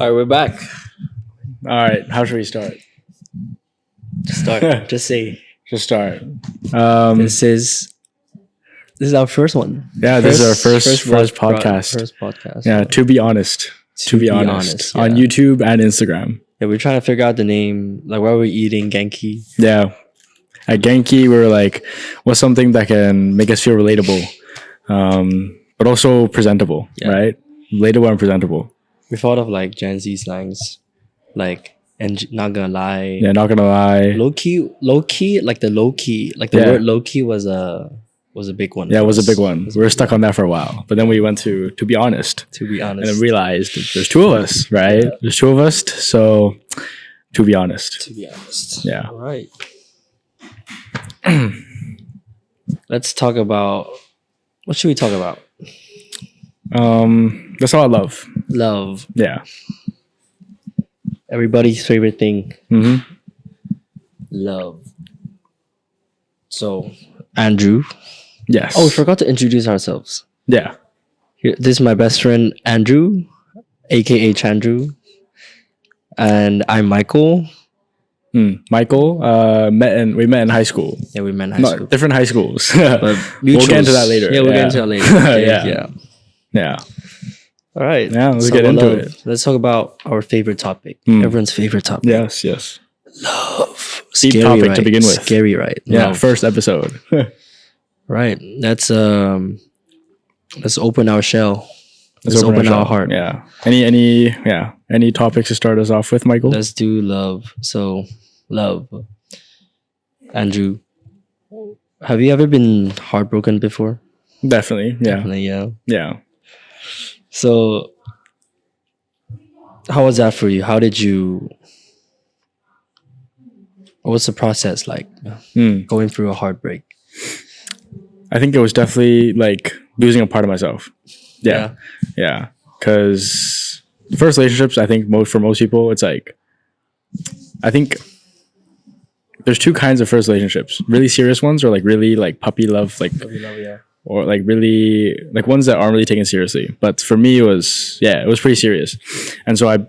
All right, we're back. All right, how should we start? Just start. Just say Just start. this is our first one. Yeah, this is our first podcast. First podcast. Yeah, to be honest. To be honest. On yeah. YouTube and Instagram. Yeah, we're trying to figure out the name. Like, while we're eating Genki. Yeah. At Genki, we were like, what's something that can make us feel relatable, but also presentable, right? Relatable and presentable. We thought of like Gen Z slangs, like and not gonna lie. Yeah, not gonna lie. Low key, like the low key, like the word low key was a big one. Yeah, it was a big one. We were stuck on that for a while, but then we went to be honest. To be honest, and then realized that there's two of us, right? Yeah. There's two of us, so to be honest. To be honest. Yeah. All right. Let's talk about what should we talk about? That's all I love. Love. Yeah. Everybody's favorite thing. Mm-hmm. Love. So, Andrew. Yes. Oh, we forgot to introduce ourselves. Yeah. Here, this is my best friend Andrew, aka Chandru, and I'm Michael. Michael. We met in high school. Yeah, we met in high school. Different high schools. But we'll get into that later. Yeah, we'll get into that later. Okay, Yeah. All right. Yeah, let's get into it. Let's talk about our favorite topic. Everyone's favorite topic. Yes. Love. Deep Scary, topic right? to begin with. Scary, right? Yeah, Love. first episode. Right. Let's open our shell. Let's open our heart. Yeah. Any topics to start us off with, Michael? Let's do love. So, love. Andrew, have you ever been heartbroken before? Definitely. Yeah. Definitely, yeah. Yeah. So, how was that for you? How did you? What was the process like going through a heartbreak? I think it was definitely like losing a part of myself. Yeah. Because first relationships, I think for most people, it's like, I think there's two kinds of first relationships: really serious ones, or like really like puppy love, like, or like really like ones that aren't really taken seriously. But for me, it was pretty serious, and so I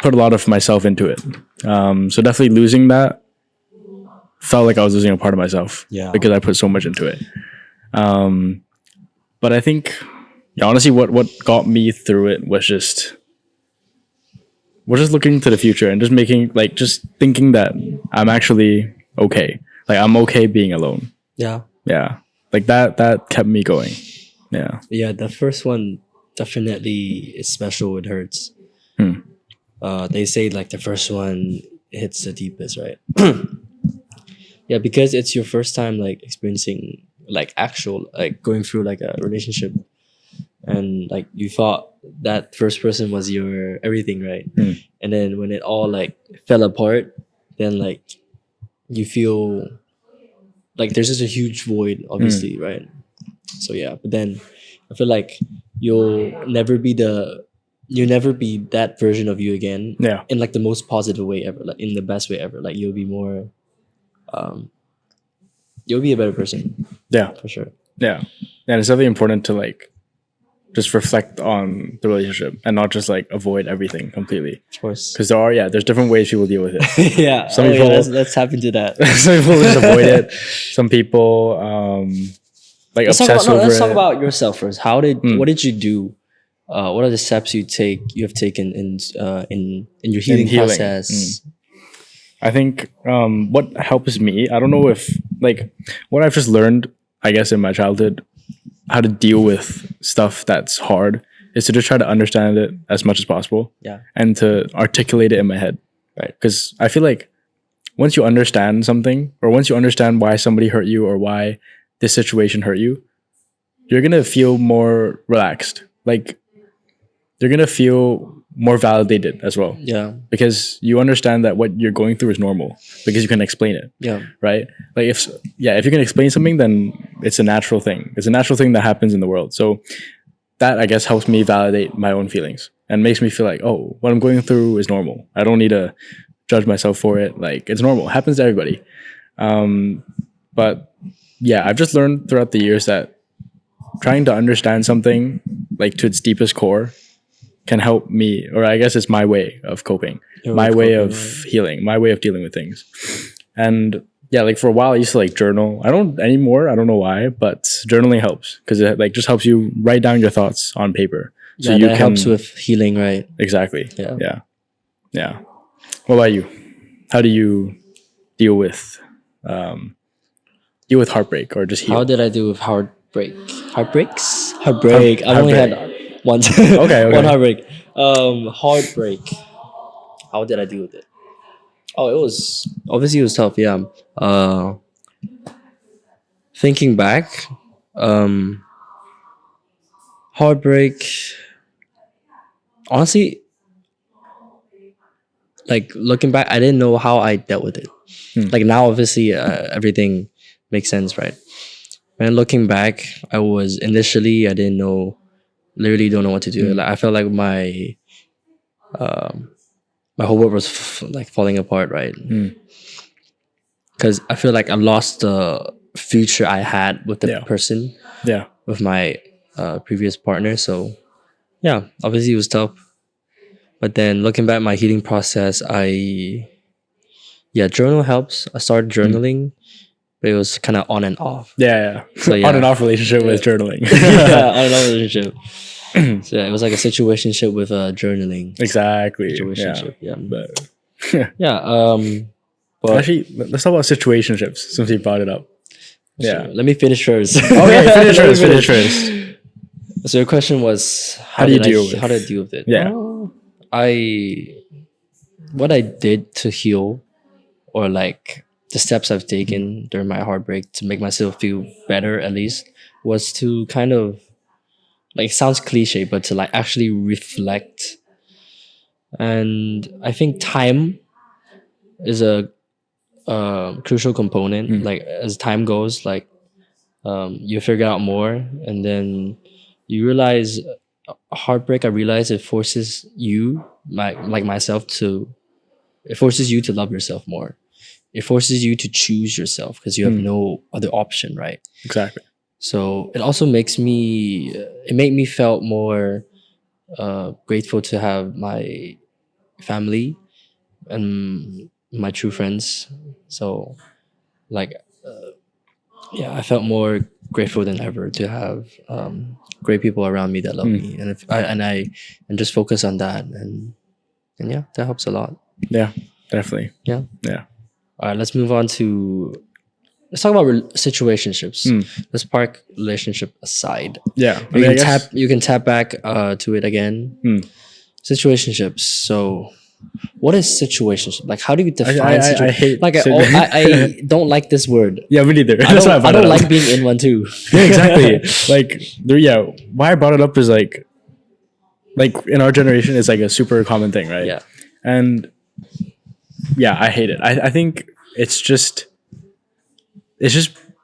put a lot of myself into it. So definitely losing that felt like I was losing a part of myself. Yeah. Because I put so much into it. But I think, honestly, what got me through it was just looking to the future and just thinking that I'm actually okay. Like, I'm okay being alone. Yeah. Yeah. Like that kept me going. Yeah. Yeah, the first one definitely is special. It hurts. They say like the first one hits the deepest, right? Yeah, because it's your first time like experiencing like actual like going through like a relationship, and like you thought that first person was your everything, right? And then when it all like fell apart, then like you feel like there's just a huge void, obviously, right? So yeah, but then I feel like you'll never be that version of you again. Yeah. In like the most positive way ever, like in the best way ever. Like you'll be more you'll be a better person. Yeah. For sure. Yeah. And it's definitely important to like just reflect on the relationship and not just like avoid everything completely. Of course. Because there's different ways people deal with it. Yeah. Some people let's tap into that. some people just avoid it. Some people like obsess over it. Let's talk about yourself first. What did you do? What are the steps you have taken in your healing process? I think what helps me, I don't know if like what I've just learned, I guess, in my childhood, how to deal with stuff that's hard is to just try to understand it as much as possible. Yeah. And to articulate it in my head. Right. Because I feel like once you understand something, or once you understand why somebody hurt you or why this situation hurt you, you're going to feel more relaxed. Like, you're going to feel more validated as well. Yeah. Because you understand that what you're going through is normal because you can explain it. Yeah. Right? Like if you can explain something, then it's a natural thing. It's a natural thing that happens in the world. So that, I guess, helps me validate my own feelings and makes me feel like, oh, what I'm going through is normal. I don't need to judge myself for it. Like, it's normal. It happens to everybody. But yeah, I've just learned throughout the years that trying to understand something like to its deepest core can help me, or I guess it's my way of coping, my way of healing, my way of dealing with things. And yeah, like for a while I used to like journal. I don't anymore. I don't know why, but journaling helps because it like just helps you write down your thoughts on paper. So that helps with healing, right? Exactly. Yeah. What about you? How do you deal with heartbreak or just heal? How did I deal with heartbreak? Heartbreak. I've only had one. Okay. One heartbreak. Heartbreak. How did I deal with it? Oh, it was tough. Yeah. Thinking back, heartbreak. Honestly, like looking back, I didn't know how I dealt with it. Like now, obviously, everything makes sense, right? And looking back, I didn't know, literally don't know what to do. Like I felt like my whole world was like falling apart, right? Because I feel like I lost the future I had with the person, with my previous partner. So yeah, obviously it was tough. But then looking back at my healing process, journal helps. I started journaling, but it was kind of on and off. Yeah. So on and off relationship with journaling. On and off relationship. So yeah, it was like a situationship with journaling. Exactly. Situationship. Yeah. But actually, let's talk about situationships since you brought it up. Yeah. Let me finish first. Okay, finish first. So your question was how do you deal with it? Yeah. What I did to heal, or like the steps I've taken during my heartbreak to make myself feel better, at least, was to kind of, like, it sounds cliche, but to like actually reflect. And I think time is a crucial component. Like as time goes, like you figure out more, and then you realize heartbreak. I realize it forces you, like myself, it forces you to love yourself more. It forces you to choose yourself because you have no other option, right? Exactly. So it also made me felt more grateful to have my family and my true friends. So like I felt more grateful than ever to have great people around me that love me, and just focus on that, and yeah, that helps a lot. Yeah, definitely. Yeah. All right, let's move on to. Let's talk about situationships. Let's park relationship aside. Yeah, you can tap back to it again. Situationships. So, what is situationship? Like, how do you define situation? I hate. I don't like this word. Yeah, me neither. I don't like being in one too. Yeah, exactly. Why I brought it up is like in our generation, it's like a super common thing, right? Yeah. And yeah, I hate it. I think it's just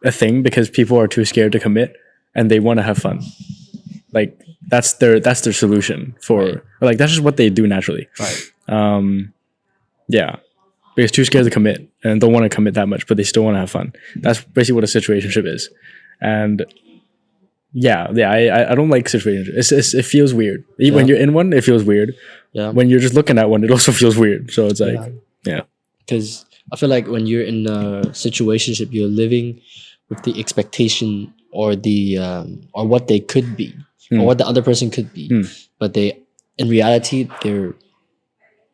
a thing because people are too scared to commit and they want to have fun. Like that's their solution for, or like that's just what they do naturally. Right. Yeah. Because too scared to commit and don't want to commit that much, but they still want to have fun. That's basically what a situationship is. And I don't like situationships. It feels weird. Even when you're in one, it feels weird. Yeah. When you're just looking at one, it also feels weird. So it's like, yeah. Because I feel like when you're in a situationship, you're living with the expectation or the or what they could be or what the other person could be, but in reality they're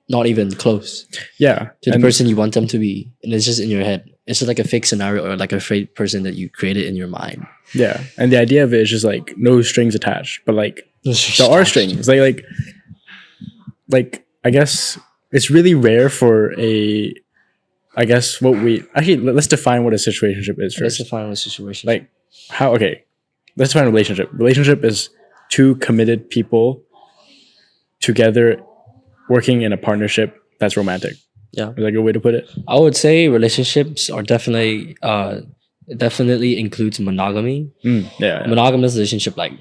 not even close. Yeah, to the person you want them to be, and it's just in your head. It's just like a fake scenario or like a fake person that you created in your mind. Yeah, and the idea of it is just like no strings attached, but like there are strings. Like I guess it's really rare for a. I guess let's define what a situationship is first. Let's define what a situationship. Like how? Okay, let's define a relationship. Relationship is two committed people together working in a partnership that's romantic. Yeah, is that a good way to put it? I would say relationships are definitely includes monogamy. Monogamous relationship, like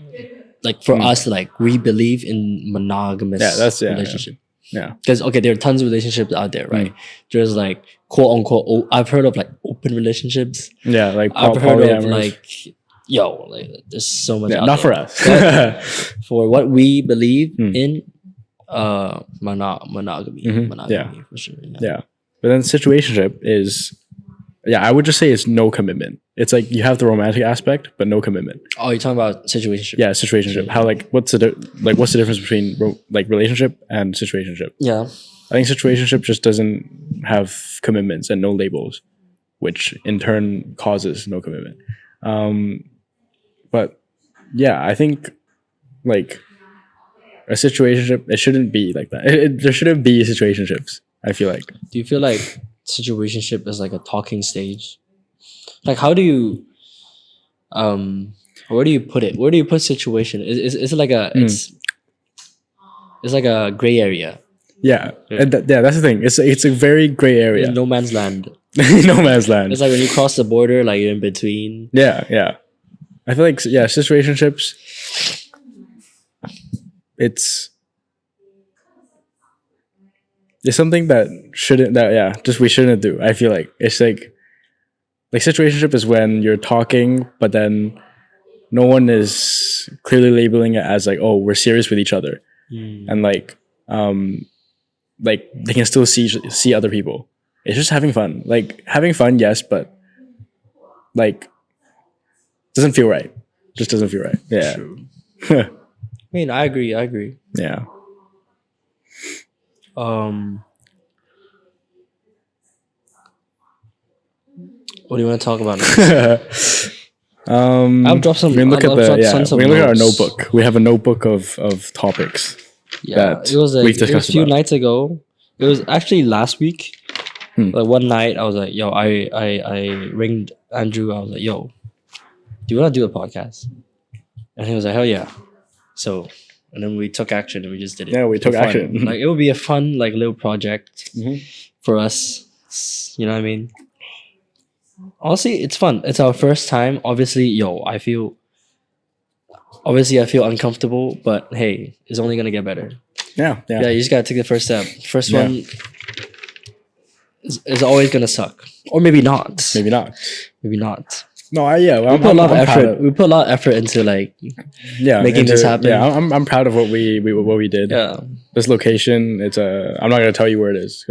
for us, like we believe in monogamous relationship. Yeah, because there are tons of relationships out there, right? There's like quote unquote. I've heard of like open relationships. Yeah, like I've heard of like there's so much. Yeah, out not there. for us. For what we believe in, monogamy. Mhm. Monogamy for sure. Yeah. But then situationship is, I would just say it's no commitment. It's like you have the romantic aspect, but no commitment. Oh, you're talking about situationship. Yeah, situationship. How like what's the difference between like relationship and situationship? Yeah. I think situationship just doesn't have commitments and no labels, which in turn causes no commitment. But yeah, I think like a situationship, it shouldn't be like that. There shouldn't be situationships, I feel like. Do you feel like situationship is like a talking stage? Like, how do you, where do you put it? Where do you put situation? Is it like a it's like a gray area, Yeah, and that's the thing. It's a very gray area. in no man's land. No man's land. It's like when you cross the border, like you're in between. Yeah. I feel like situationships. It's something that we shouldn't do. I feel like it's like situationship is when you're talking, but then no one is clearly labeling it as like, oh, we're serious with each other, and like they can still see other people. It's just having fun. Like having fun, yes, but like doesn't feel right. Just doesn't feel right. Yeah. I mean, I agree. Yeah. What do you want to talk about next? I've dropped some. We can look I've at dropped some we can look at our notes. notebook. We have a notebook of topics. Yeah, that it was like we've it was a discussed few about. nights ago. It was actually last week. Like one night, I was like, "Yo," I ringed Andrew. I was like, "Yo, do you want to do a podcast?" And he was like, "Hell yeah!" So, and then we took action and we just did it. Yeah, we for took fun. action. Like it would be a fun like little project Mhm. for us. You know what I mean? Honestly, it's fun. It's our first time. Obviously, I feel uncomfortable, but hey, it's only gonna get better. Yeah. Yeah, you just gotta take the first step. First Yeah. one is always gonna suck, or maybe not. Maybe not. Maybe not. No, We put a lot of I'm proud effort. We put a lot of effort into like making this happen. Yeah, I'm proud of what we did. yeah. This location, it's I'm not gonna tell you where it is,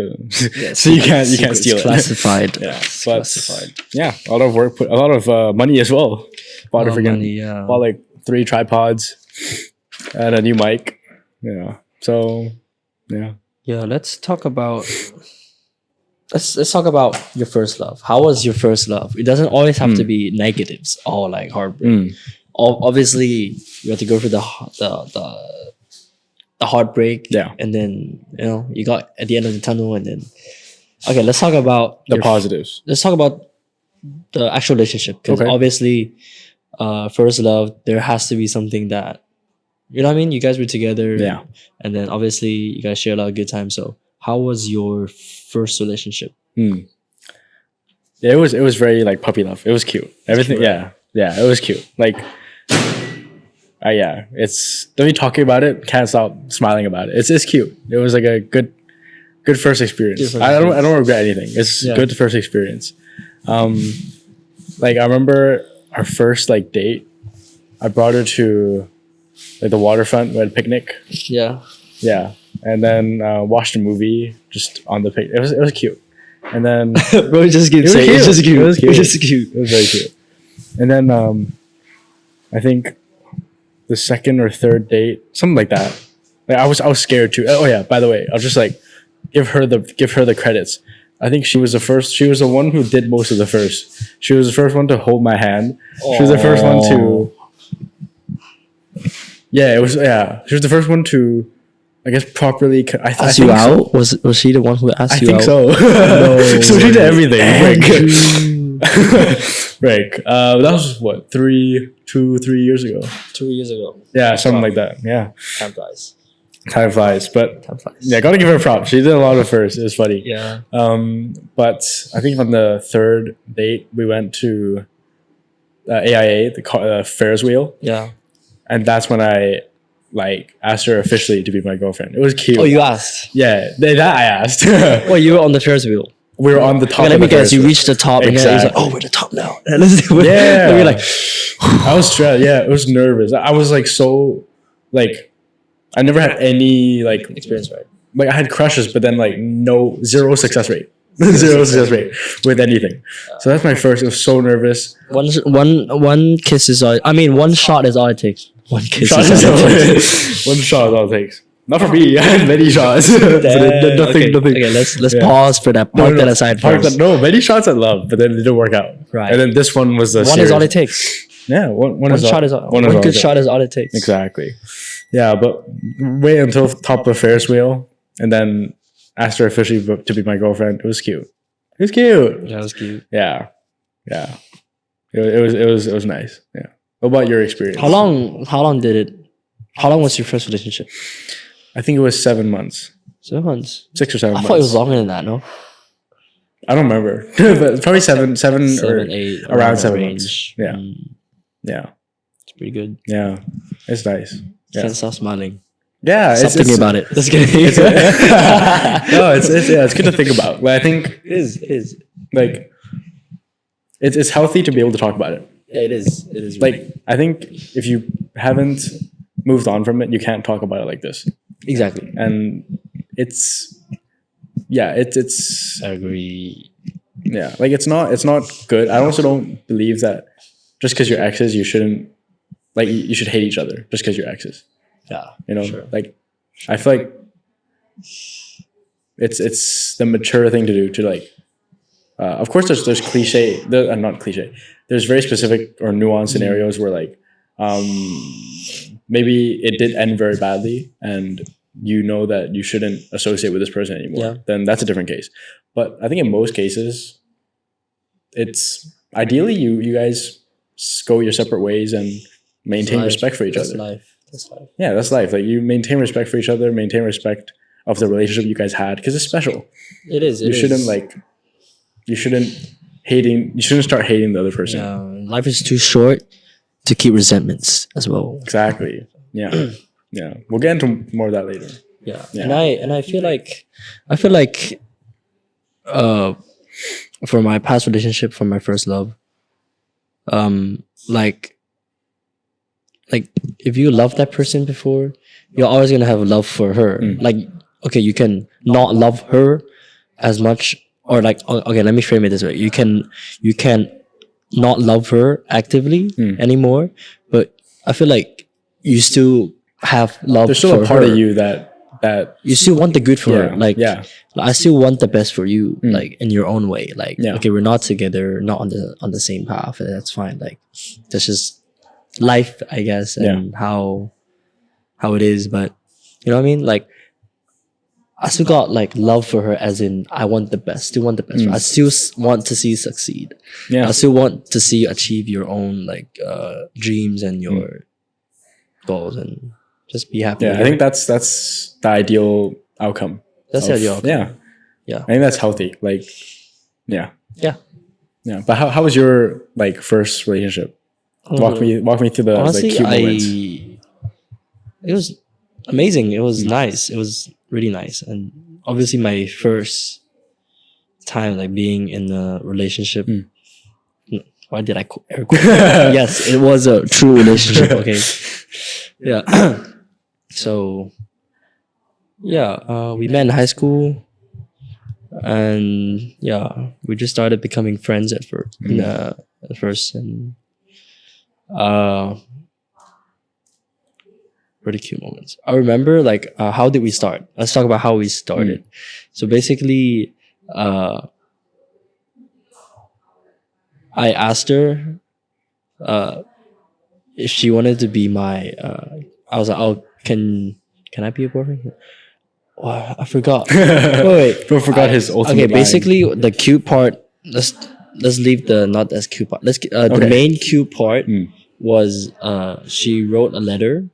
Yeah, so you can't secret. steal It's it. classified. Yeah, It's but classified. yeah, a lot of work, a lot of money as well. Bought Lot of money, yeah. bought like 3 tripods and a new mic. Yeah, so yeah. Yeah, let's talk about your first love. How was your first love? It doesn't always have to be negatives or like heartbreak. Obviously, you have to go through the heartbreak. Yeah. And then you got at the end of the tunnel, and then okay, let's talk about The positives. let's talk about the actual relationship, because Okay. obviously, first love, there has to be something that you know what I mean. You guys were together, Yeah. and then obviously you guys share a lot of good times. So, how was your first relationship? Yeah, it was very like puppy love. It was cute. Everything. Cute, Yeah, it was cute. Like, it's me talking about it, can't stop smiling about it. It's cute. It was like a good first experience. Good first I don't regret anything. It's good first experience. Like I remember our first like date. I brought her to like the waterfront. We had a picnic. Yeah. Yeah, and then watched a movie just on the picnic. It was cute. And then Bro, just keep saying cute. it's just cute. It was cute. It's just cute. it was very cute. And then I think the second or third date, something like that. Like I was scared too. Oh yeah, by the way, I'll just like give her the credits. I think she was the first. She was the one who did most of the first. She was the first one to hold my hand. She was the first one to. Yeah, it was. Yeah, she was the first one to, I guess, properly. I Ask think you so. out? Was she the one who asked I you think out? so. So she did everything. Rick. That was what 3 years ago. 2 years ago. Yeah, something like that. Yeah, Time flies. time flies. But Time flies. yeah, gotta give her props. She did a lot of first. It was funny. Yeah. But I think on the third date we went to AIA, the Ferris wheel, Yeah. and that's when I like asked her officially to be my girlfriend. It was cute. Oh, you asked. Yeah, that I asked. Well, you were on the Ferris wheel. We were on the top. Okay, let of me the guess. Ferris You wheel. reached the top, and then it was like, Exactly. "Oh, we're the top now." And let's do it. Yeah. And we're like, I was stressed. Yeah, it was nervous. I was like so like I never had any like experience, right? like I had crushes, but then like zero success rate. Zero success rate with anything. So that's my first. I was so nervous. One kiss is all. I mean, one shot is all it takes. One kiss Shot is is all all it it takes. takes. One shot is all it takes. Not for me. I had many shots. But Damn. nothing. Okay, let's Yeah. pause for that. Park that aside first. No, many shots I love, but then it didn't work out. Right. And then this one was the One is all it takes. Yeah, one One shot is all. One all good it shot is all it takes. Exactly. Yeah, but wait until top of the Ferris wheel, and then asked her officially to be my girlfriend. It was cute. It was cute. That was cute. Yeah, yeah. It was nice. Yeah. What about your experience? How long was your first relationship? I think it was 7 months, 7 months. 6 or 7 I months. thought it was longer than that. No, I don't remember, but probably seven, or 7, 8, around that 7 range. months. Yeah, Mm, yeah, it's pretty good. yeah. It's nice. Yeah, Can't stop smiling. yeah. Stop thinking about it. Just kidding. No, it's good to think about. But I think It is. like it's healthy to be able to talk about it. Yeah, it is. It is. Like I think if you haven't moved on from it, you can't talk about it like this. exactly. And it's I agree. yeah, like it's not good. I also don't believe that just because you're exes, you shouldn't like you should hate each other just because you're exes. Yeah. You know, Sure. like I feel like it's the mature thing to do to like. Of course, there's cliche, not cliche. There's very specific or nuanced scenarios where like maybe it did end very badly, and you know that you shouldn't associate with this person anymore. Yeah. Then that's a different case. But I think in most cases, it's ideally you guys go your separate ways and maintain Life. respect for each That's other. life. That's life. Yeah, that's life. Like you maintain respect for each other, maintain respect of the relationship you guys had because it's special. It is. You shouldn't start hating the other person. Life is too short to keep resentments as well. Exactly. Yeah. Yeah. We'll get into more of that later. Yeah. Yeah. And I feel like for my past relationship, for my first love, like if you love that person before, you're always gonna have love for her. Like, okay, you can not love her as much, or like, okay, let me frame it this way: you can not love her actively anymore, but I feel like you still have love. There's still for a part her. of you that You still want the good for her. Like, yeah. I still want the best for you, like in your own way. Like, Yeah. okay, we're not together, not on the same path, and that's fine. Like, that's just life, I guess, and how it is. But you know what I mean? Like, I still got like love for her, as in I want the best. Still want the best. I still want to see you succeed. Yeah. I still want to see you achieve your own like dreams and your goals, and just be happy. Yeah. with I it. think that's the ideal outcome. That's the ideal outcome. Yeah. Yeah. I think that's healthy. Like, yeah. Yeah. Yeah. But how was your like first relationship? Walk me through the Honestly, cute moments. it was amazing. It was nice. It was really nice, and obviously my first time like being in a relationship. Why did I air quote? Yes, it was a true relationship. Okay, yeah. So yeah, we met in high school, and yeah, we just started becoming friends at first, and pretty cute moments. I remember like how did we start? Let's talk about how we started. So basically, I asked her if she wanted to be my. I was like, oh, can I be a boyfriend? Oh, I forgot. Wait. Bro forgot his ultimate Okay, line. basically the cute part. Let's leave the not as cute part. The main cute part was she wrote a letter,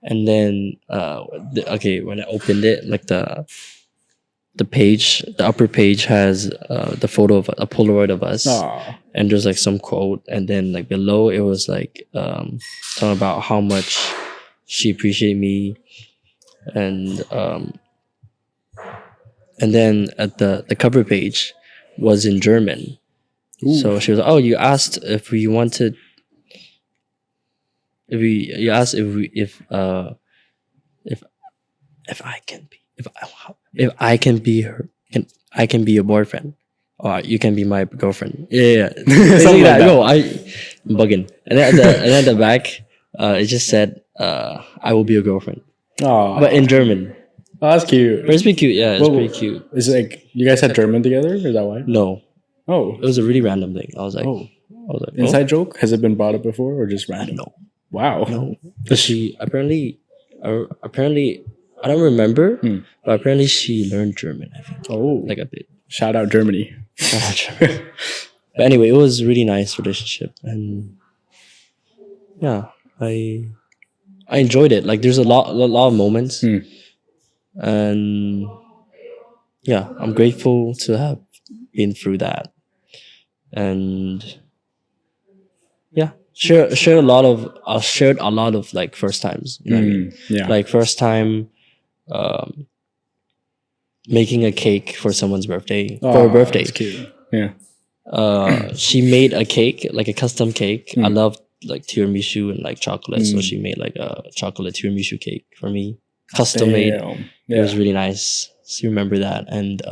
and then when I opened it, like the page, the upper page has the photo of a Polaroid of us, Aw. and there's like some quote, and then like below it was like talking about how much she appreciated me, and then at the cover page was in German. So she was like, oh, you asked if we wanted, you asked if if I can be if I can be her, can I can be your boyfriend, or you can be my girlfriend. Yeah, Something like that. No, I'm bugging. And then at the back, it just said, I will be your girlfriend, Oh, but in German. that's cute. But it's pretty cute. Yeah, it's Well, pretty cute. Is it like you guys had German together? Is that why? No, Oh, it was a really random thing. I was like, oh, oh, inside joke. Has it been brought up before or just random? no, Wow. no. But she apparently, I don't remember, but apparently she learned German. I think Oh, like a bit. shout out Germany. But anyway, it was a really nice relationship, and yeah, I enjoyed it. Like there's a lot of moments, and yeah, I'm grateful to have been through that, and yeah, shared a lot of shared a lot of like first times. You know what I mean? Yeah. Like first time, making a cake for someone's birthday for her birthday. That's cute. Yeah. She made a cake, like a custom cake. I love like tiramisu and like chocolate, so she made like a chocolate tiramisu cake for me, custom made. Damn. It was really nice. So you remember that, and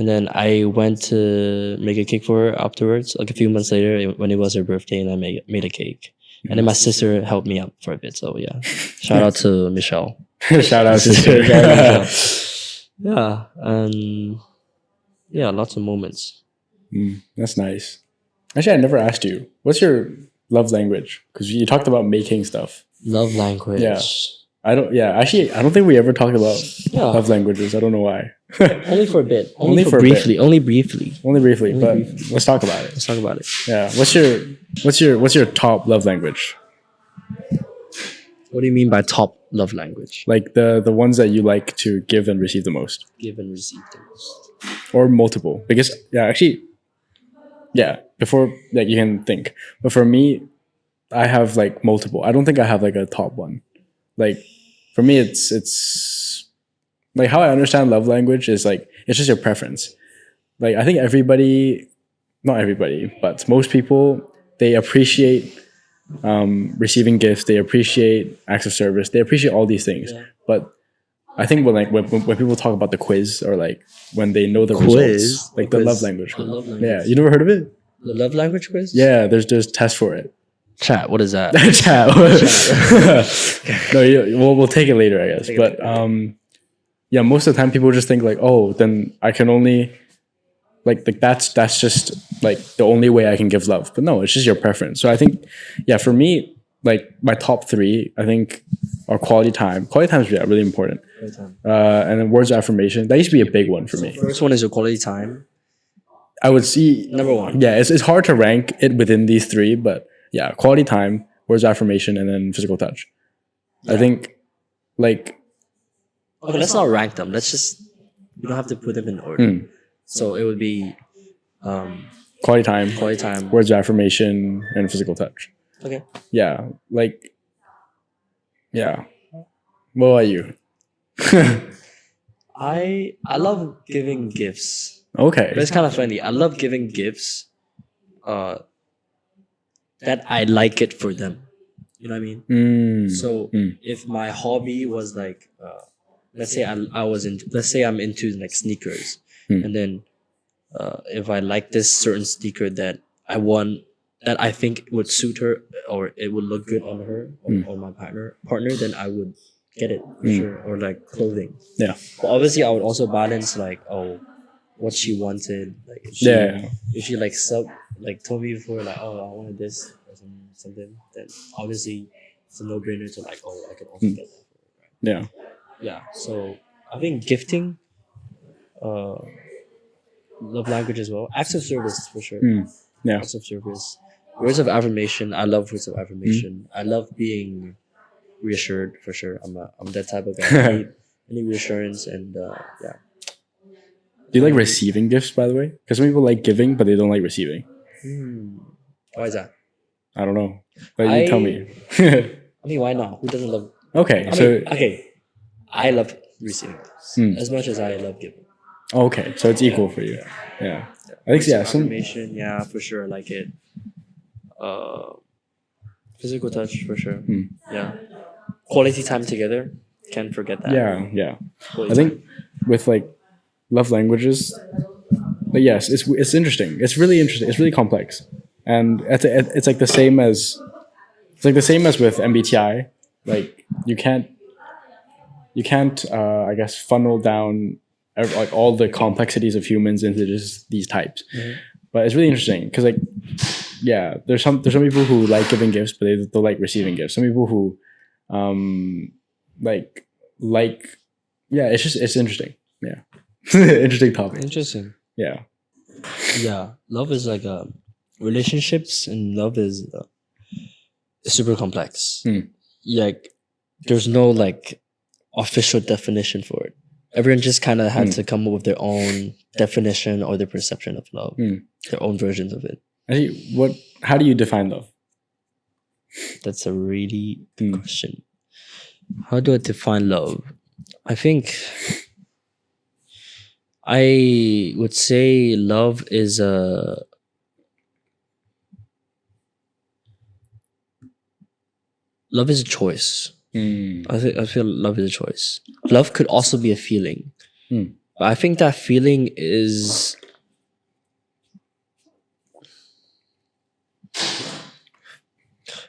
then I went to make a cake for her afterwards, like a few months later when it was her birthday, and I made a cake. And then my sister helped me out for a bit. So yeah, shout out to Michelle. Shout out sister. Yeah, and yeah, lots of moments. That's nice. Actually, I never asked you. What's your love language? Because you talked about making stuff. Love language. Yeah. I don't. Yeah. Actually, I don't think we ever talked about Yeah. love languages. I don't know why. Only for a bit. Only for a briefly. Only briefly. Only briefly, but let's talk about it. Let's talk about it. Yeah. What's your top love language? What do you mean by top love language? Like the ones that you like to give and receive the most, Give and receive things. or multiple? Because yeah, actually, yeah. Before like you can think, but for me, I have like multiple. I don't think I have like a top one. Like for me, it's like how I understand love language is like it's just your preference. Like I think everybody, not everybody, but most people, they appreciate receiving gifts. They appreciate acts of service. They appreciate all these things. Yeah. But I think when people talk about the quiz or like when they know the Quiz? results, like the Quiz. love language. The love language. Yeah, you never heard of it? The love language quiz? Yeah, there's tests for it. Chat, what is that? Chat. No, we'll take it later, I guess. Take it But yeah, most of the time people just think like, oh, then I can only like that's just like the only way I can give love. But no, it's just your preference. So I think, yeah, for me, like my top three, I think are quality time. Quality time is really important. And then words of affirmation. That used to be a big one for me. First one is your quality time. I would see Number one. Yeah, it's hard to rank it within these three, but yeah, quality time, words of affirmation, and then physical touch. I think like Okay, let's not rank them. Let's just, you don't have to put them in order. So it would be quality time, words of affirmation, and physical touch. Okay. Yeah, like yeah. What about you? I love giving gifts. Okay. But it's kind of funny. I love giving gifts that I like it for them. You know what I mean? So if my hobby was like, let's say I'm into like sneakers, and then if I like this certain sneaker that I want, that I think would suit her or it would look good on her or my partner, then I would get it for sure. Or like clothing. Yeah. But obviously, I would also balance like what she wanted. Like if she like told me before like, oh, I wanted this or something, then obviously it's a no-brainer to like, oh, I could also get that for her, right? Yeah. Yeah. So I think gifting, love language as well. Acts of service for sure. Yeah. Acts of service. Words of affirmation. I love words of affirmation. I love being reassured for sure. I'm that type of guy. I need reassurance and yeah. Do you like receiving gifts, by the way? Because some people like giving, but they don't like receiving. Why is that? I don't know. But you tell me. I mean, why not? Who doesn't love? Okay. I love receiving gifts as much as I love giving. Okay, so it's equal for you. Yeah. I think some affirmation, yeah, for sure. I like it. Physical touch for sure. Yeah. Quality time together. can't forget that. Yeah. I think with like love languages, but yes, it's interesting. It's really interesting. It's really complex, and it's like the same as with MBTI. Like you can't I guess funnel down like all the complexities of humans into just these types. But it's really interesting because like yeah, there's some people who like giving gifts, but they don't like receiving gifts. Some people who like yeah, it's interesting. Yeah. Interesting topic. Interesting. Yeah. Yeah, love is like relationships, and love is super complex. Like there's no like official definition for it. Everyone just kind of had to come up with their own definition or their perception of love, their own versions of it. Actually, how do you define love? That's a really good question. How do I define love? I think I would say love is a choice. I feel love is a choice. Love could also be a feeling. But I think that feeling is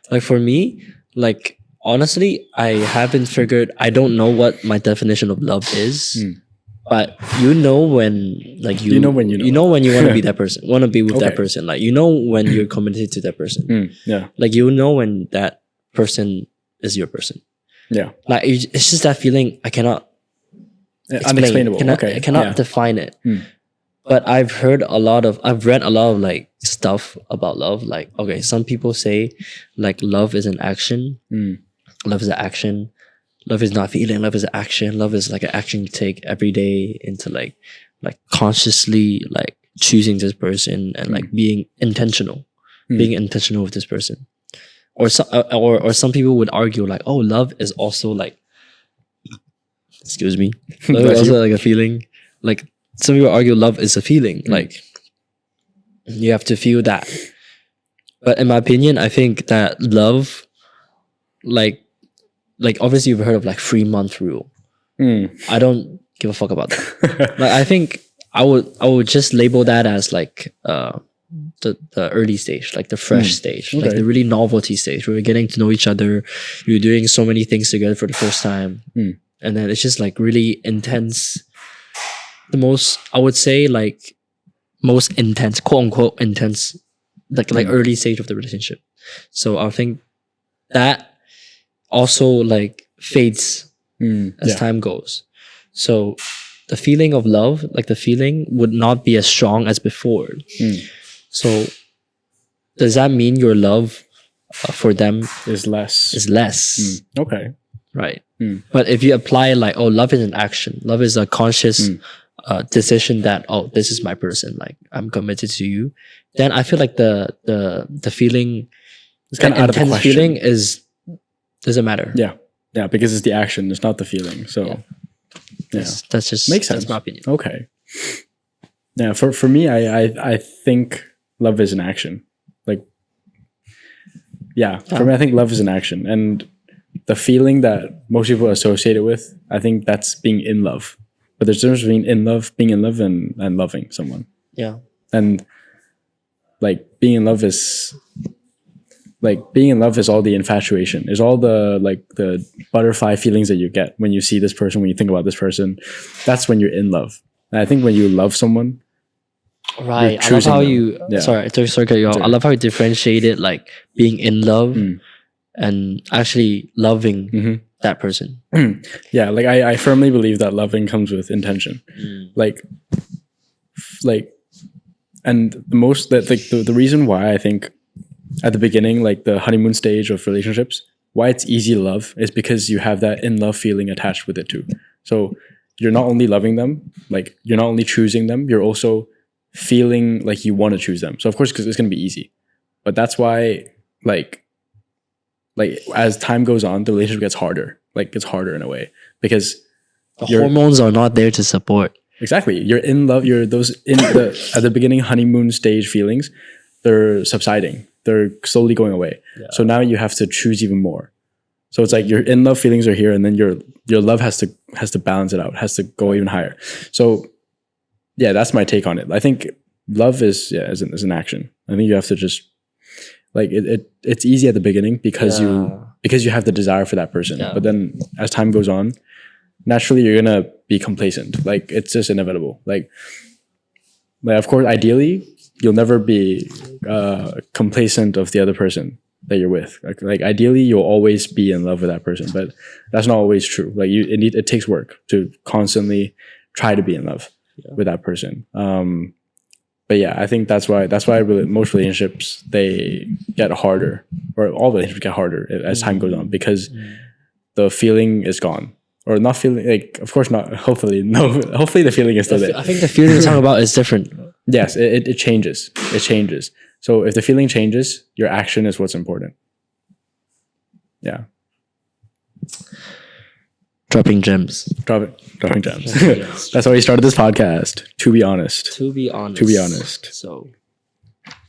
like, for me, like honestly, I haven't figured. I don't know what my definition of love is. But you know when like you know when you want to be that person, want to be with that person. Like you know when you're committed to that person. Yeah. Like you know when that person is your person. Yeah. Like it's just that feeling. I cannot unexplainable. I cannot define it. But I've read a lot of like stuff about love. Like, okay, some people say like love is an action. Love is an action. Love is not feeling. Love is an action. Love is like an action you take every day into like consciously like choosing this person and like being intentional with this person. Or some people would argue like, oh, love is also like, excuse me, love is also like a feeling. Like some people argue love is a feeling. Like you have to feel that. But in my opinion, I think that love, like obviously you've heard of like 3-month rule. I don't give a fuck about that. Like I think I would just label that as like the early stage, like the fresh stage, like the really novelty stage where you're getting to know each other, you're doing so many things together for the first time, and then it's just like really intense. The most, I would say, like most intense, quote unquote intense, like early stage of the relationship. So I think that also like fades as time goes. So the feeling of love, like the feeling would not be as strong as before. So does that mean your love for them is less? Okay. Right. But if you apply like, oh, love is an action. Love is a conscious decision that, oh, this is my person. Like I'm committed to you. Then I feel like the feeling, it's kind of out of the question. Feeling doesn't matter. Yeah. Yeah. Because it's the action. It's not the feeling. So that's just makes sense. That's my opinion. Okay. Yeah. For me, I think love is an action. Like, for me, I think love is an action. And the feeling that most people associate it with, I think that's being in love. But there's a difference between being in love and loving someone. Yeah. And like being in love is all the infatuation, is all the like the butterfly feelings that you get when you see this person, when you think about this person. That's when you're in love. And I think when you love someone, right. I love how you sorry to cut you off. I love how you differentiated like being in love and actually loving that person. Yeah, like I firmly believe that loving comes with intention. Like and the reason why I think at the beginning, like the honeymoon stage of relationships, why it's easy to love is because you have that in love feeling attached with it too. So you're not only loving them, like you're not only choosing them, you're also feeling like you want to choose them. So of course, because it's going to be easy, but that's why like as time goes on, the relationship gets harder. Like it's harder in a way because the hormones are not there to support. Exactly. You're in love. You're those in the at the beginning honeymoon stage feelings, they're subsiding. They're slowly going away. Yeah. So now you have to choose even more. So it's like your in love feelings are here, and then your love has to balance it out, has to go even higher. So yeah, that's my take on it. I think love is an action. I think you have to just like it's easy at the beginning because you have the desire for that person. Yeah. But then as time goes on, naturally you're gonna be complacent. Like it's just inevitable. Like of course, ideally, you'll never be complacent of the other person that you're with. Like ideally, you'll always be in love with that person, but that's not always true. Like it takes work to constantly try to be in love with that person. But yeah, I think that's why most relationships, they get harder, or all relationships get harder as time goes on, because the feeling is gone. Or not feeling, like, of course not, hopefully the feeling is still there. I think the feeling you're talking about is different. Yes, it changes. It changes. So if the feeling changes, your action is what's important. Yeah. Dropping gems. Dropping gems. That's why we started this podcast. To be honest. To be honest. So,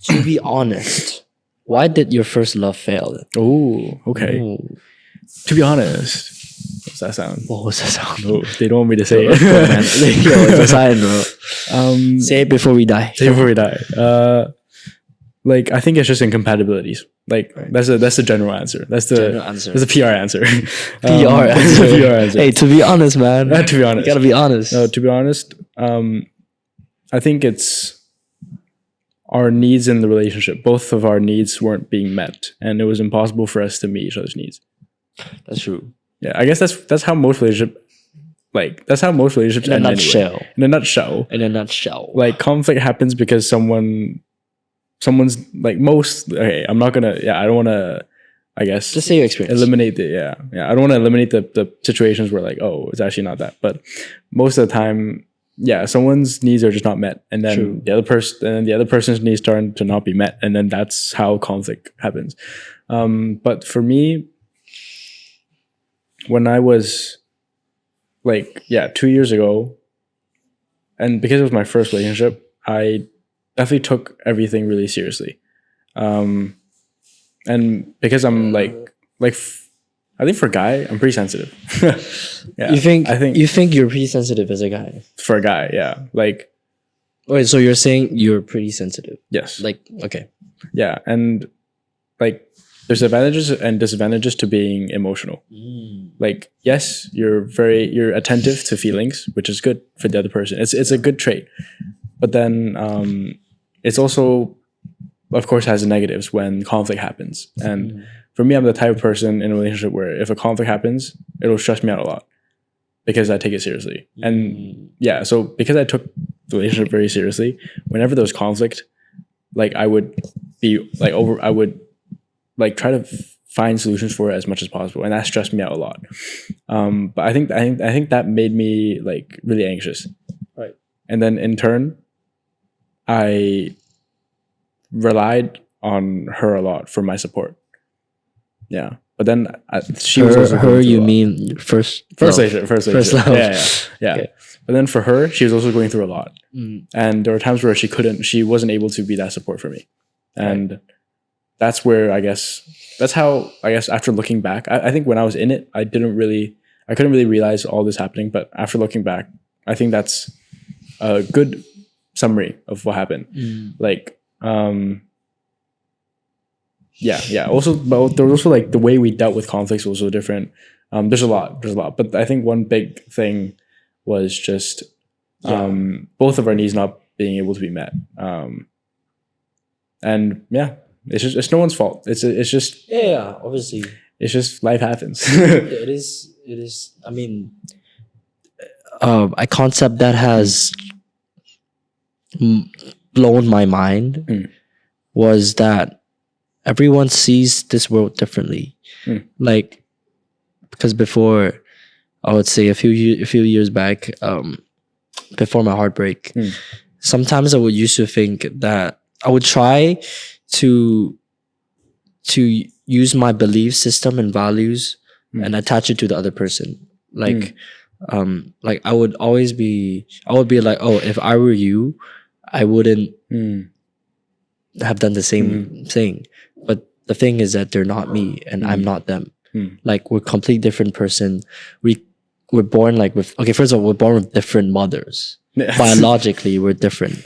to be honest, why did your first love fail? Oh, okay. Ooh. To be honest. What's that sound? What was that sound? Oh, they don't want me to say it. Yo, it's a sign, bro. Say it before we die. Say it before we die. Like, I think it's just incompatibilities. Like, that's the general answer. That's the PR answer. PR answer. PR answer. Hey, to be honest, man. To be honest. You gotta be honest. No, to be honest, I think it's our needs in the relationship. Both of our needs weren't being met, and it was impossible for us to meet each other's needs. That's true. Yeah, I guess that's how most relationships In a end nutshell. anyway. In a nutshell. Like, conflict happens because someone's like I don't want to, I guess, just say your experience. Eliminate I don't want to eliminate the situations where like, oh, it's actually not that, but most of the time, someone's needs are just not met, and then the other person's needs start to not be met, and then that's how conflict happens. But for me, when I was 2 years ago, and because it was my first relationship, I definitely took everything really seriously. And because I'm I think for a guy, I'm pretty sensitive. Yeah. You think you're pretty sensitive as a guy? For a guy, yeah. Like, wait, so you're saying you're pretty sensitive? Yes. Like, okay. Yeah, and like, there's advantages and disadvantages to being emotional. Like, yes, you're attentive to feelings, which is good for the other person. It's a good trait. But then it's also, of course, has negatives when conflict happens. And for me, I'm the type of person in a relationship where if a conflict happens, it'll stress me out a lot because I take it seriously. And so because I took the relationship very seriously, whenever there was conflict, like, I would be try to find solutions for it as much as possible, and that stressed me out a lot. But I think that made me like really anxious. Right. And then in turn, I relied on her a lot for my support. Yeah. But then she was also her. You mean first relationship. First love. Yeah. Okay. But then for her, she was also going through a lot, and there were times where she wasn't able to be that support for me, and that's where that's how after looking back, I think when I was in it, I couldn't really realize all this happening. But after looking back, I think that's a good summary of what happened. Also, but there was also like the way we dealt with conflicts was also different. There's a lot, but I think one big thing was just both of our needs not being able to be met. And it's no one's fault. It's just obviously it's just life happens. It is. I mean, a concept that has blown my mind was that everyone sees this world differently. Like, because before, I would say a few years back, before my heartbreak, sometimes I would used to think that I would try to use my belief system and values and attach it to the other person. Like, I would be like, oh, if I were you, I wouldn't have done the same thing. But the thing is that they're not me and I'm not them. Like we're completely different person. We're born like with first of all, we're born with different mothers. Biologically, we're different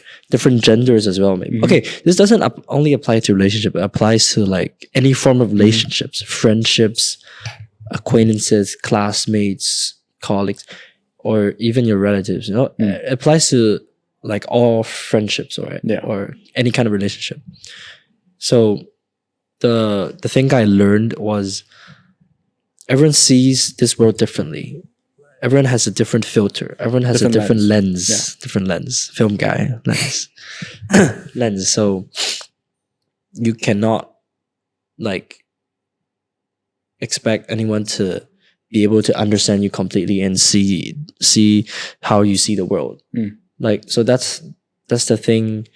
genders as well. Maybe this doesn't only apply to relationship. It applies to like any form of relationships, friendships, acquaintances, classmates, colleagues, or even your relatives. It applies to like all friendships, right? Yeah. Or any kind of relationship. So the thing I learned was everyone sees this world differently. Everyone has a different filter. Everyone has a different lens. Yeah. Different lens. Film guy lens. Lens. So you cannot like expect anyone to be able to understand you completely and see how you see the world. Like so that's the thing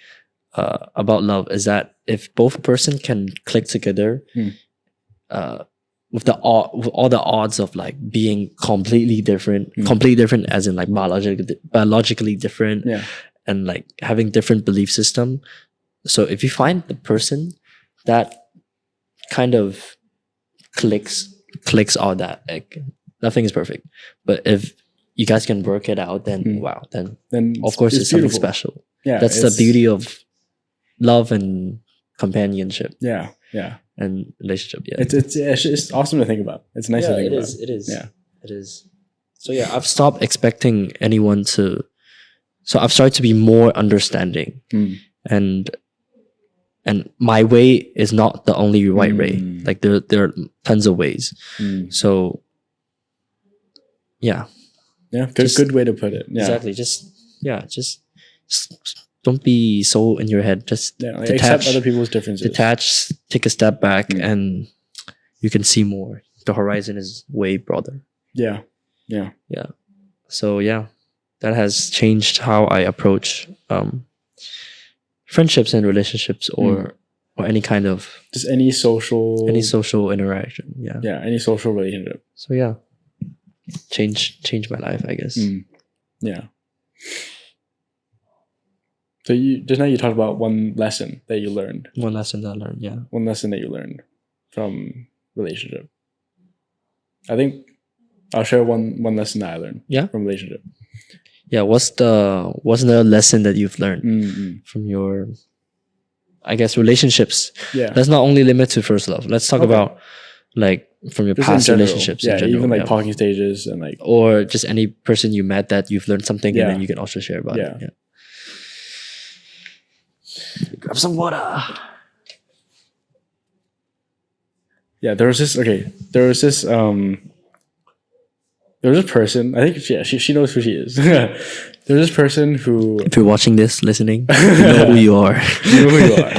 about love, is that if both person can click together with all the odds of like being completely different as in like biologically different, and like having different belief system. So if you find the person that kind of clicks all that, like nothing is perfect, but if you guys can work it out, then wow, then of course it's something special. That's the beauty of love and companionship. And relationship. It's awesome to think about. It's nice to think about. It is. So I've stopped expecting anyone to. So I've started to be more understanding, and my way is not the only right way. Like there are tons of ways. So good way to put it. Exactly. Just don't be so in your head. Just accept other people's differences. Detach, take a step back, and you can see more. The horizon is way broader. Yeah. So that has changed how I approach friendships and relationships, or any kind of just any social interaction. Any social relationship. So change my life, I guess. So just now you talked about one lesson that you learned. One lesson that I learned, One lesson that you learned from relationship. I think I'll share one lesson that I learned from relationship. What's the lesson that you've learned from your, I guess, relationships? Let's not only limit to first love. Let's talk about like from your just past relationships. In general, even like talking stages and like, or just any person you met that you've learned something, and then you can also share about it. Grab some water. There was this person, I think she knows who she is. There's this person who, if you're watching this, listening, you know who you are. You know who you are.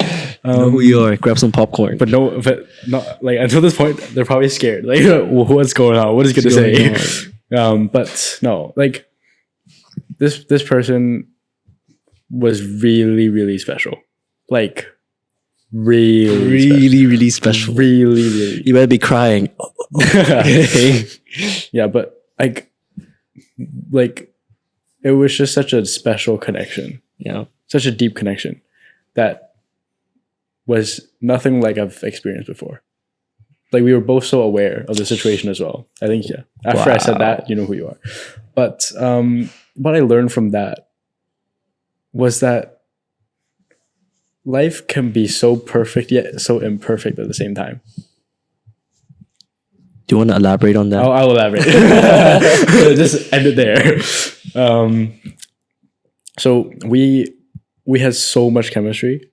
Know who you are. Grab some popcorn. But not like, until this point they're probably scared. Like, what's going on? What is he gonna say? But no, like this person was really, really special. Like really special. Really. You better be crying. But like it was just such a special connection. Such a deep connection that was nothing like I've experienced before. Like we were both so aware of the situation as well. I think after I said that, you know who you are. But what I learned from that was that life can be so perfect yet so imperfect at the same time. Do you want to elaborate on that? I'll elaborate. Just end it there. So we had so much chemistry,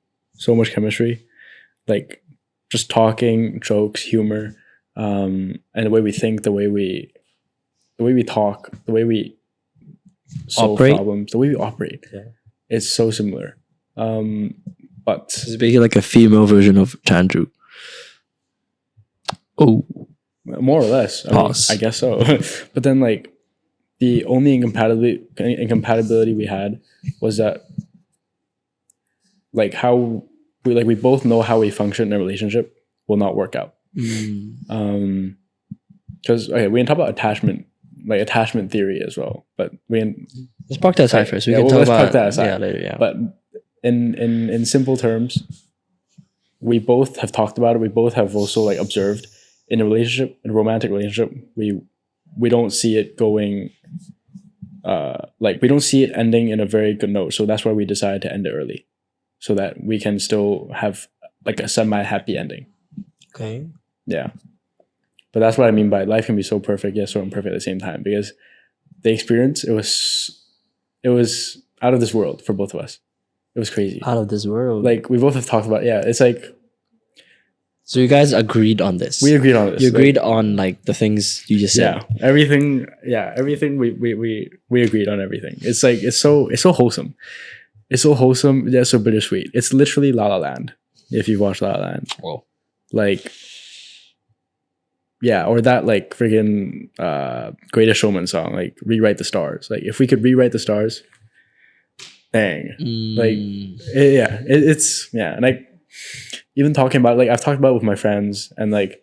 like just talking, jokes, humor, and the way we think, the way we talk, the way we solve problems, the way we operate. It's so similar. But it's basically like a female version of Chandru. Oh, more or less. I guess so. But then, like, the only incompatibility we had was that, like, how we both know how we function in a relationship will not work out. Because we can talk about attachment theory as well. But let's park that aside first. We can talk about that aside later. But in simple terms, we both have talked about it. We both have also like observed in a relationship, in a romantic relationship, we don't see it going like we don't see it ending in a very good note. So that's why we decided to end it early, so that we can still have like a semi-happy ending. Okay. Yeah. But that's what I mean by life can be so perfect, yet so imperfect at the same time. Because the experience, it was out of this world for both of us. It was crazy. Out of this world. Like we both have talked about, yeah. It's like so you guys agreed on this. we agreed on this. You agreed on like the things you just said. Yeah, everything. Yeah, everything. We agreed on everything. It's like it's so wholesome. It's so wholesome. Yeah, so bittersweet. It's literally La La Land. If you've watched La La Land, Whoa. like, yeah, or that like friggin' Greatest Showman song, like Rewrite the Stars. Like if we could rewrite the stars, dang. Like it's and like even talking about like I've talked about it with my friends and like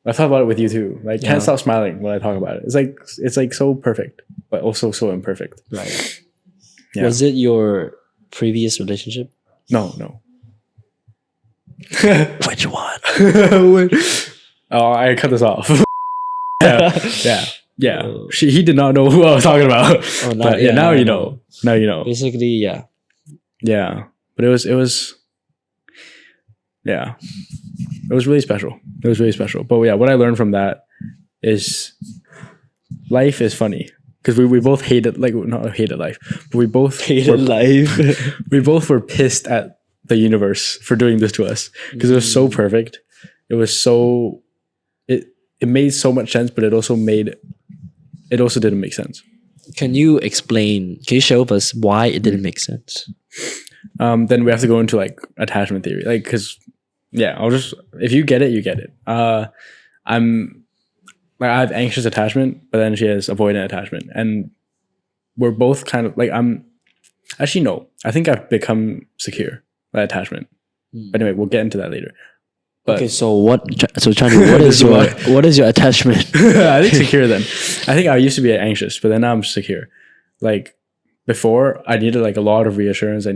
I've talked about it with you too. Like can't stop smiling when I talk about it. It's like so perfect, but also so imperfect. Right. Yeah. Was it your previous relationship? No. Which one? Oh, I cut this off. yeah. Oh. He did not know who I was talking about. Oh, But yeah, now you know. Now you know. Basically, yeah. Yeah, but it was yeah, it was really special. It was really special. But yeah, what I learned from that is life is funny because we both hated like not hated life, but we both Hated life. we both were pissed at the universe for doing this to us because it was so perfect. It was so it made so much sense, but it also didn't make sense. Can you show us why it didn't make sense? Then we have to go into like attachment theory, like because if you get it, you get it. I'm like I have anxious attachment, but then she has avoidant attachment, and we're both kind of like I think I've become secure by attachment. But anyway, we'll get into that later. But okay, so Charlie, what is your attachment? I think secure then. I think I used to be anxious, but then now I'm secure. Like before, I needed like a lot of reassurance. I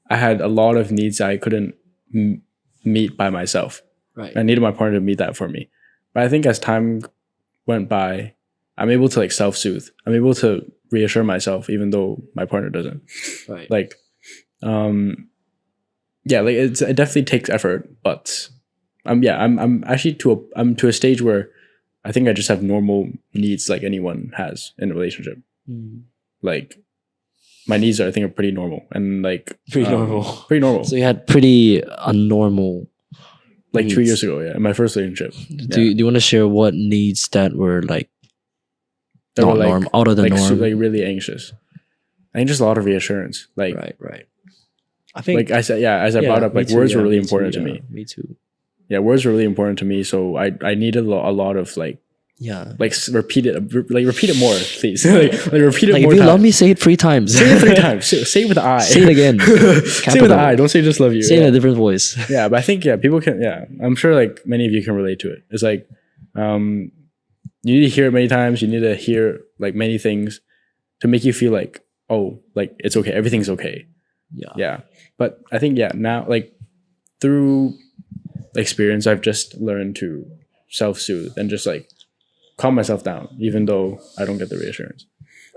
had a lot of needs I couldn't meet by myself. Right. I needed my partner to meet that for me. But I think as time went by, I'm able to like self-soothe. I'm able to reassure myself even though my partner doesn't. Right. Like, yeah, like it definitely takes effort, but I'm actually to a stage where I think I just have normal needs like anyone has in a relationship. Like my needs I think are pretty normal and like Pretty normal. Pretty normal. So you had pretty unnormal Like needs. 2 years ago, in my first relationship. Do you want to share what needs that were like That not were like norm, out of the like, norm? like really anxious. I think just a lot of reassurance. Like Right. I think like I said, as I brought up, like words were really important to me. Me too. Yeah, words were really important to me. So I needed a lot of like repeat it more, please. like repeat it Like more. if you times. love me, say it 3 times. Say it 3 times. Say it with the I. Say it again. Say it with the I. Don't say just love you. Say it in a different voice. Yeah, but I think people can. Yeah, I'm sure like many of you can relate to it. It's like you need to hear it many times. You need to hear like many things to make you feel like like it's okay. Everything's okay. Yeah. But I think now like through experience, I've just learned to self-soothe and just like calm myself down, even though I don't get the reassurance.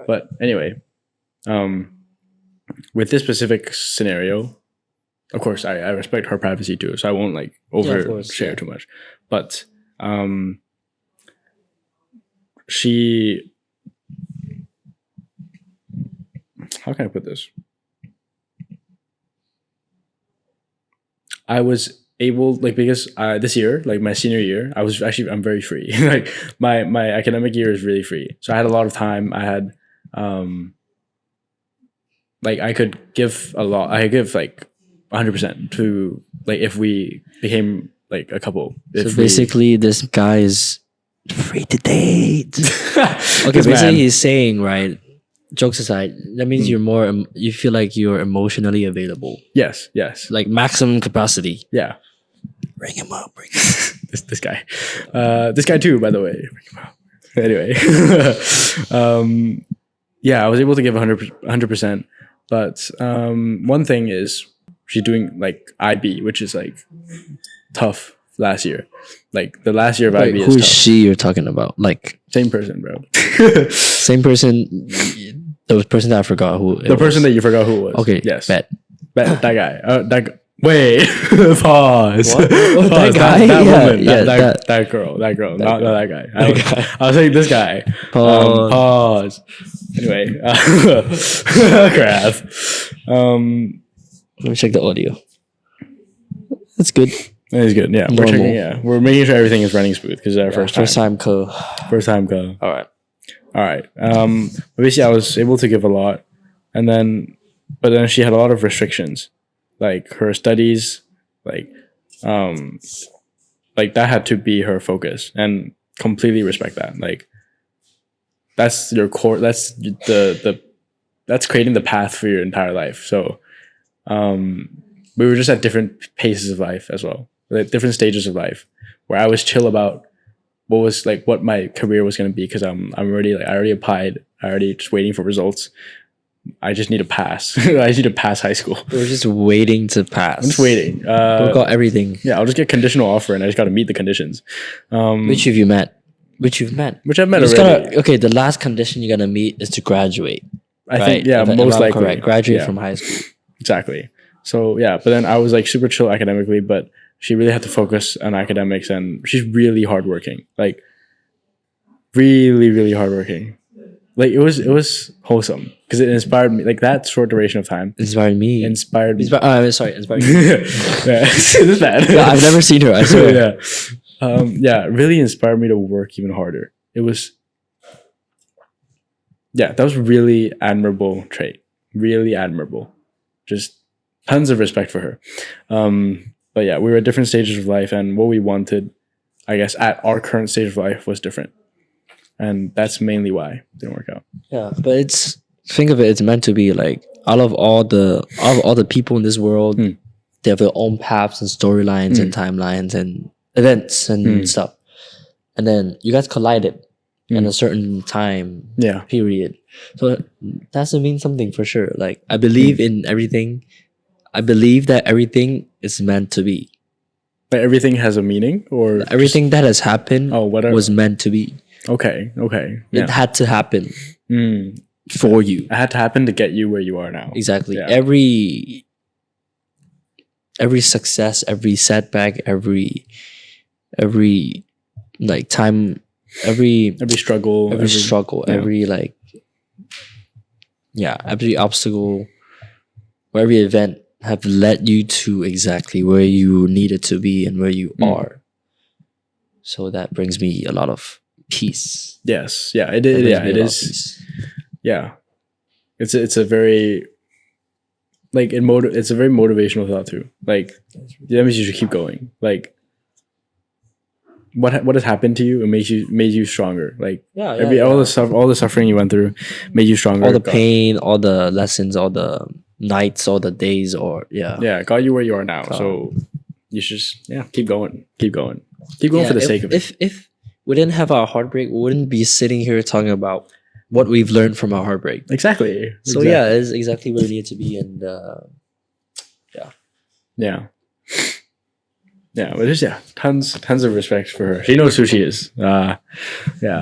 But anyway, with this specific scenario, of course, I respect her privacy too, so I won't like overshare too much. But she, how can I put this? I was able like because this year, like my senior year, I'm very free. Like my academic year is really free, so I had a lot of time. I had like I could give a lot. I could give like 100% to like if we became like a couple. So basically, this guy is free to date. Okay, This basically man. he's saying, right? Jokes aside, that means you're more. You feel like you're emotionally available, Yes. like maximum capacity. Yeah. Bring him up. This guy. This guy too, by the way. Anyway. Yeah, I was able to give 100%. But one thing is she's doing like IB, which is like tough last year. Like the last year of Wait, IB who is is tough. she you're talking about? Like Same person, bro. same person, the person that I forgot who. The person that you forgot who it was. Okay. Yes. Bet. That guy. Wait. Pause. What? Oh, Pause. that guy? That Yeah, woman. yeah, That girl. Not girl. that guy. I was saying this guy. Pause. Pause. Anyway. Crap. Let me check the audio. That's good. That is good. Yeah. We're Normal. checking. Yeah. We're making sure everything is running smooth because it's our first time. First time co. First time go. All right. All right. Basically, I was able to give a lot, but then she had a lot of restrictions, like her studies, like that had to be her focus, and completely respect that. Like, that's your core. That's that's creating the path for your entire life. So, we were just at different paces of life as well, like different stages of life, where I was chill about what my career was going to be, because I'm already I already applied, I already just waiting for results. I just need to pass. I just need to pass high school. We're just waiting to pass. I'm just waiting. We got everything. Yeah, I'll just get conditional offer, and I just got to meet the conditions. Which have you met? Which you've met? Which I've met It's already. okay, the last condition you're gonna meet is to graduate. I think, yeah, If most I'm likely. correct. Graduate Yeah, from high school. exactly. So yeah, but then I was like super chill academically, but she really had to focus on academics, and she's really hardworking. Like, really, really hardworking. Like, it was wholesome because it inspired me. Like, that short duration of time Inspired me. inspired me. Inspired me. Yeah, this is bad. Yeah, I've never seen her, I swear. Yeah, it really inspired me to work even harder. It was, yeah, that was really admirable trait. Really admirable. Just tons of respect for her. But yeah, we were at different stages of life, and what we wanted, I guess, at our current stage of life was different. And that's mainly why it didn't work out. Yeah, but think of it, it's meant to be. Like, out of all the people in this world, they have their own paths and storylines and timelines and events and stuff. And then you guys collided in a certain time Yeah. period. So that's to mean something for sure. Like, I believe in everything. I believe that everything is meant to be. But everything has a meaning, or Everything that has happened whatever. was meant to be. Okay. It Yeah. had to happen Mm. for you. It had to happen to get you where you are now. Exactly. Yeah. Every success, every setback, every like time, every struggle, struggle, yeah. every obstacle, or every event have led you to exactly where you needed to be and where you are. So that brings me a lot of peace. Yes. Yeah. It That brings yeah. me a It lot of is. peace. Yeah. It's a very, like, it's a very motivational thought too. Like, that means you should keep going. Like, what has happened to you? It made you stronger. Like, all the suffering you went through made you stronger. all the pain, all the lessons, all the nights, all the days, got you where you are now. So you should just keep going for the sake of it. If we didn't have our heartbreak, we wouldn't be sitting here talking about what we've learned from our heartbreak. Exactly. So yeah, it's exactly where it needed to be, and but just tons of respect for her. She knows who she is. Yeah.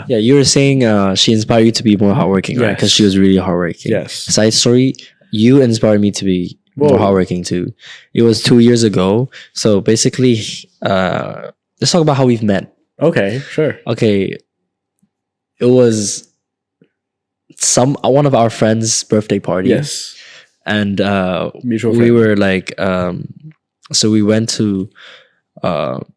you were saying she inspired you to be more hardworking, right? Because Yes. she was really hardworking. Yes. Side story, you inspired me to be more hardworking too. It was 2 years ago. So basically, let's talk about how we've met. Okay. Sure. Okay, it was one of our friends' birthday party. Yes. And Mutual we friend. were like, so we went to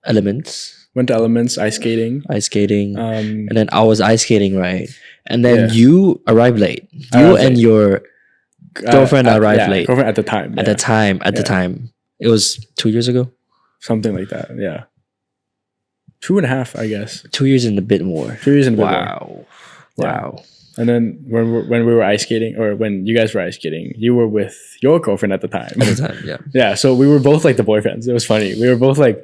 Elements, Went to Elements, ice skating. and then I was ice skating, right? And then Yeah. you arrived late. You arrived and late. your girlfriend arrived late. Girlfriend at the time. At the time, it was 2 years ago. Something like that. Yeah. 2.5, I guess. 2 years and a bit more. 2 years and a bit more. Wow. Yeah. Wow. And then when we were ice skating, or when you guys were ice skating, you were with your girlfriend at the time. At the time, yeah. Yeah, so we were both like the boyfriends. It was funny. We were both like,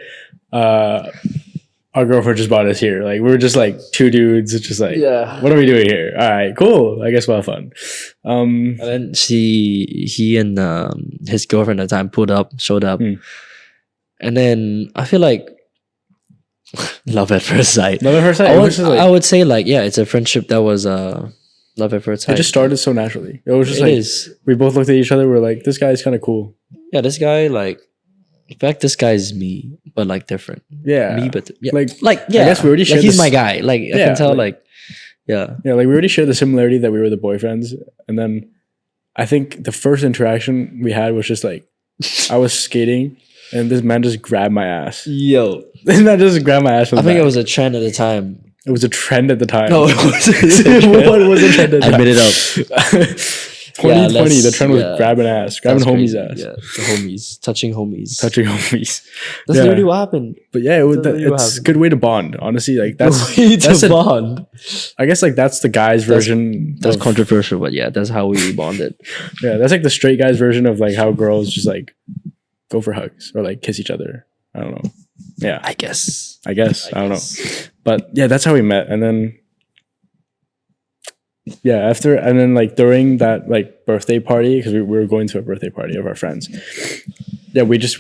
our girlfriend just brought us here. Like, we were just like two dudes, just like, what are we doing here? All right, cool. I guess we'll have fun. And then he and his girlfriend at the time showed up. Mm. And then I feel like Love at first sight. Love at first sight. I would say like yeah, it's a friendship that was love at first sight. It just started so naturally. It was just It like is. we both looked at each other. We're like, this guy's kind of cool. Yeah, this guy like. In fact, this guy is me, but like different. Yeah, Me, but yeah, like yeah. I guess we already shared. Like he's this, my guy. Like I Yeah, can tell. like- Yeah. Yeah, like we already shared the similarity that we were the boyfriends, and then I think the first interaction we had was just like I was skating, and this man just grabbed my ass. Yo, This man just grabbed my ass. I think it was a trend at the time. It was a trend at the time. No, it wasn't. What was a trend at the time? Admit it up. 2020, the trend was yeah. grabbing ass, grabbing That's homies' crazy. ass, Yeah, the homies, touching homies. touching homies. That's yeah. literally what happened. But yeah, it was, That's literally what it's a happened. good way to bond. Honestly, like that's That's a- bond. I guess like that's the guy's version. That's of, controversial, but yeah, that's how we bonded. yeah, that's like the straight guy's version of like how girls just like go for hugs or like kiss each other. I don't know. Yeah, I guess. I guess I don't know. But yeah, that's how we met, and then yeah, after and then like during that like birthday party because we were going to a birthday party of our friends. Yeah, we just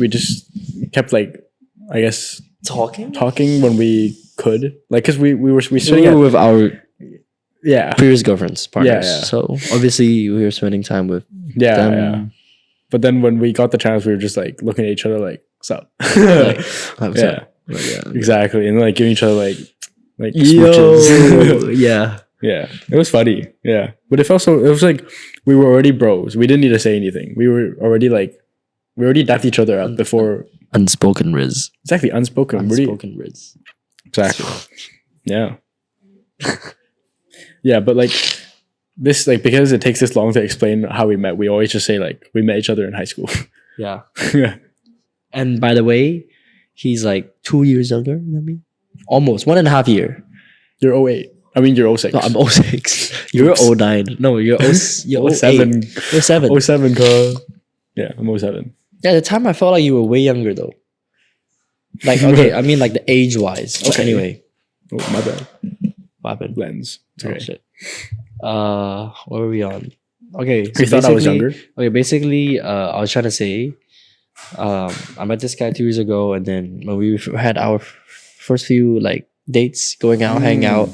kept like I guess talking when we could like because we were We sitting were at, with our yeah previous girlfriends, partners. yeah. So obviously we were spending time with yeah them. yeah. But then when we got the chance, we were just like looking at each other like, "What's up?" Like, what's yeah, up? Like, yeah. exactly, and like giving each other like Yo, smooches. yeah. Yeah, it was funny. Yeah, but it felt so. It was like we were already bros. We didn't need to say anything. We were already like we already dapped each other up before. Unspoken riz. Exactly, unspoken. Really, Unspoken riz. exactly. Yeah. Yeah, but like this, like because it takes this long to explain how we met, we always just say like we met each other in high school. Yeah. Yeah. And by the way, he's like 2 years younger than me. Almost 1.5 year. You're 08. I mean, you're 06. No, I'm 06. You're Oops. 09. No, you're 07. 07. 07, cuz. Yeah, I'm 07. Yeah, at the time I felt like you were way younger though. Like, okay, I mean like the age wise. But Okay. anyway, Oh, my bad. what happened? Lens. It's Oh, okay. shit. What were we on? Okay. You thought I was basically- younger? Okay, basically, I was trying to say, I met this guy 2 years ago, and then when we had our first few like dates, going out, hanging out,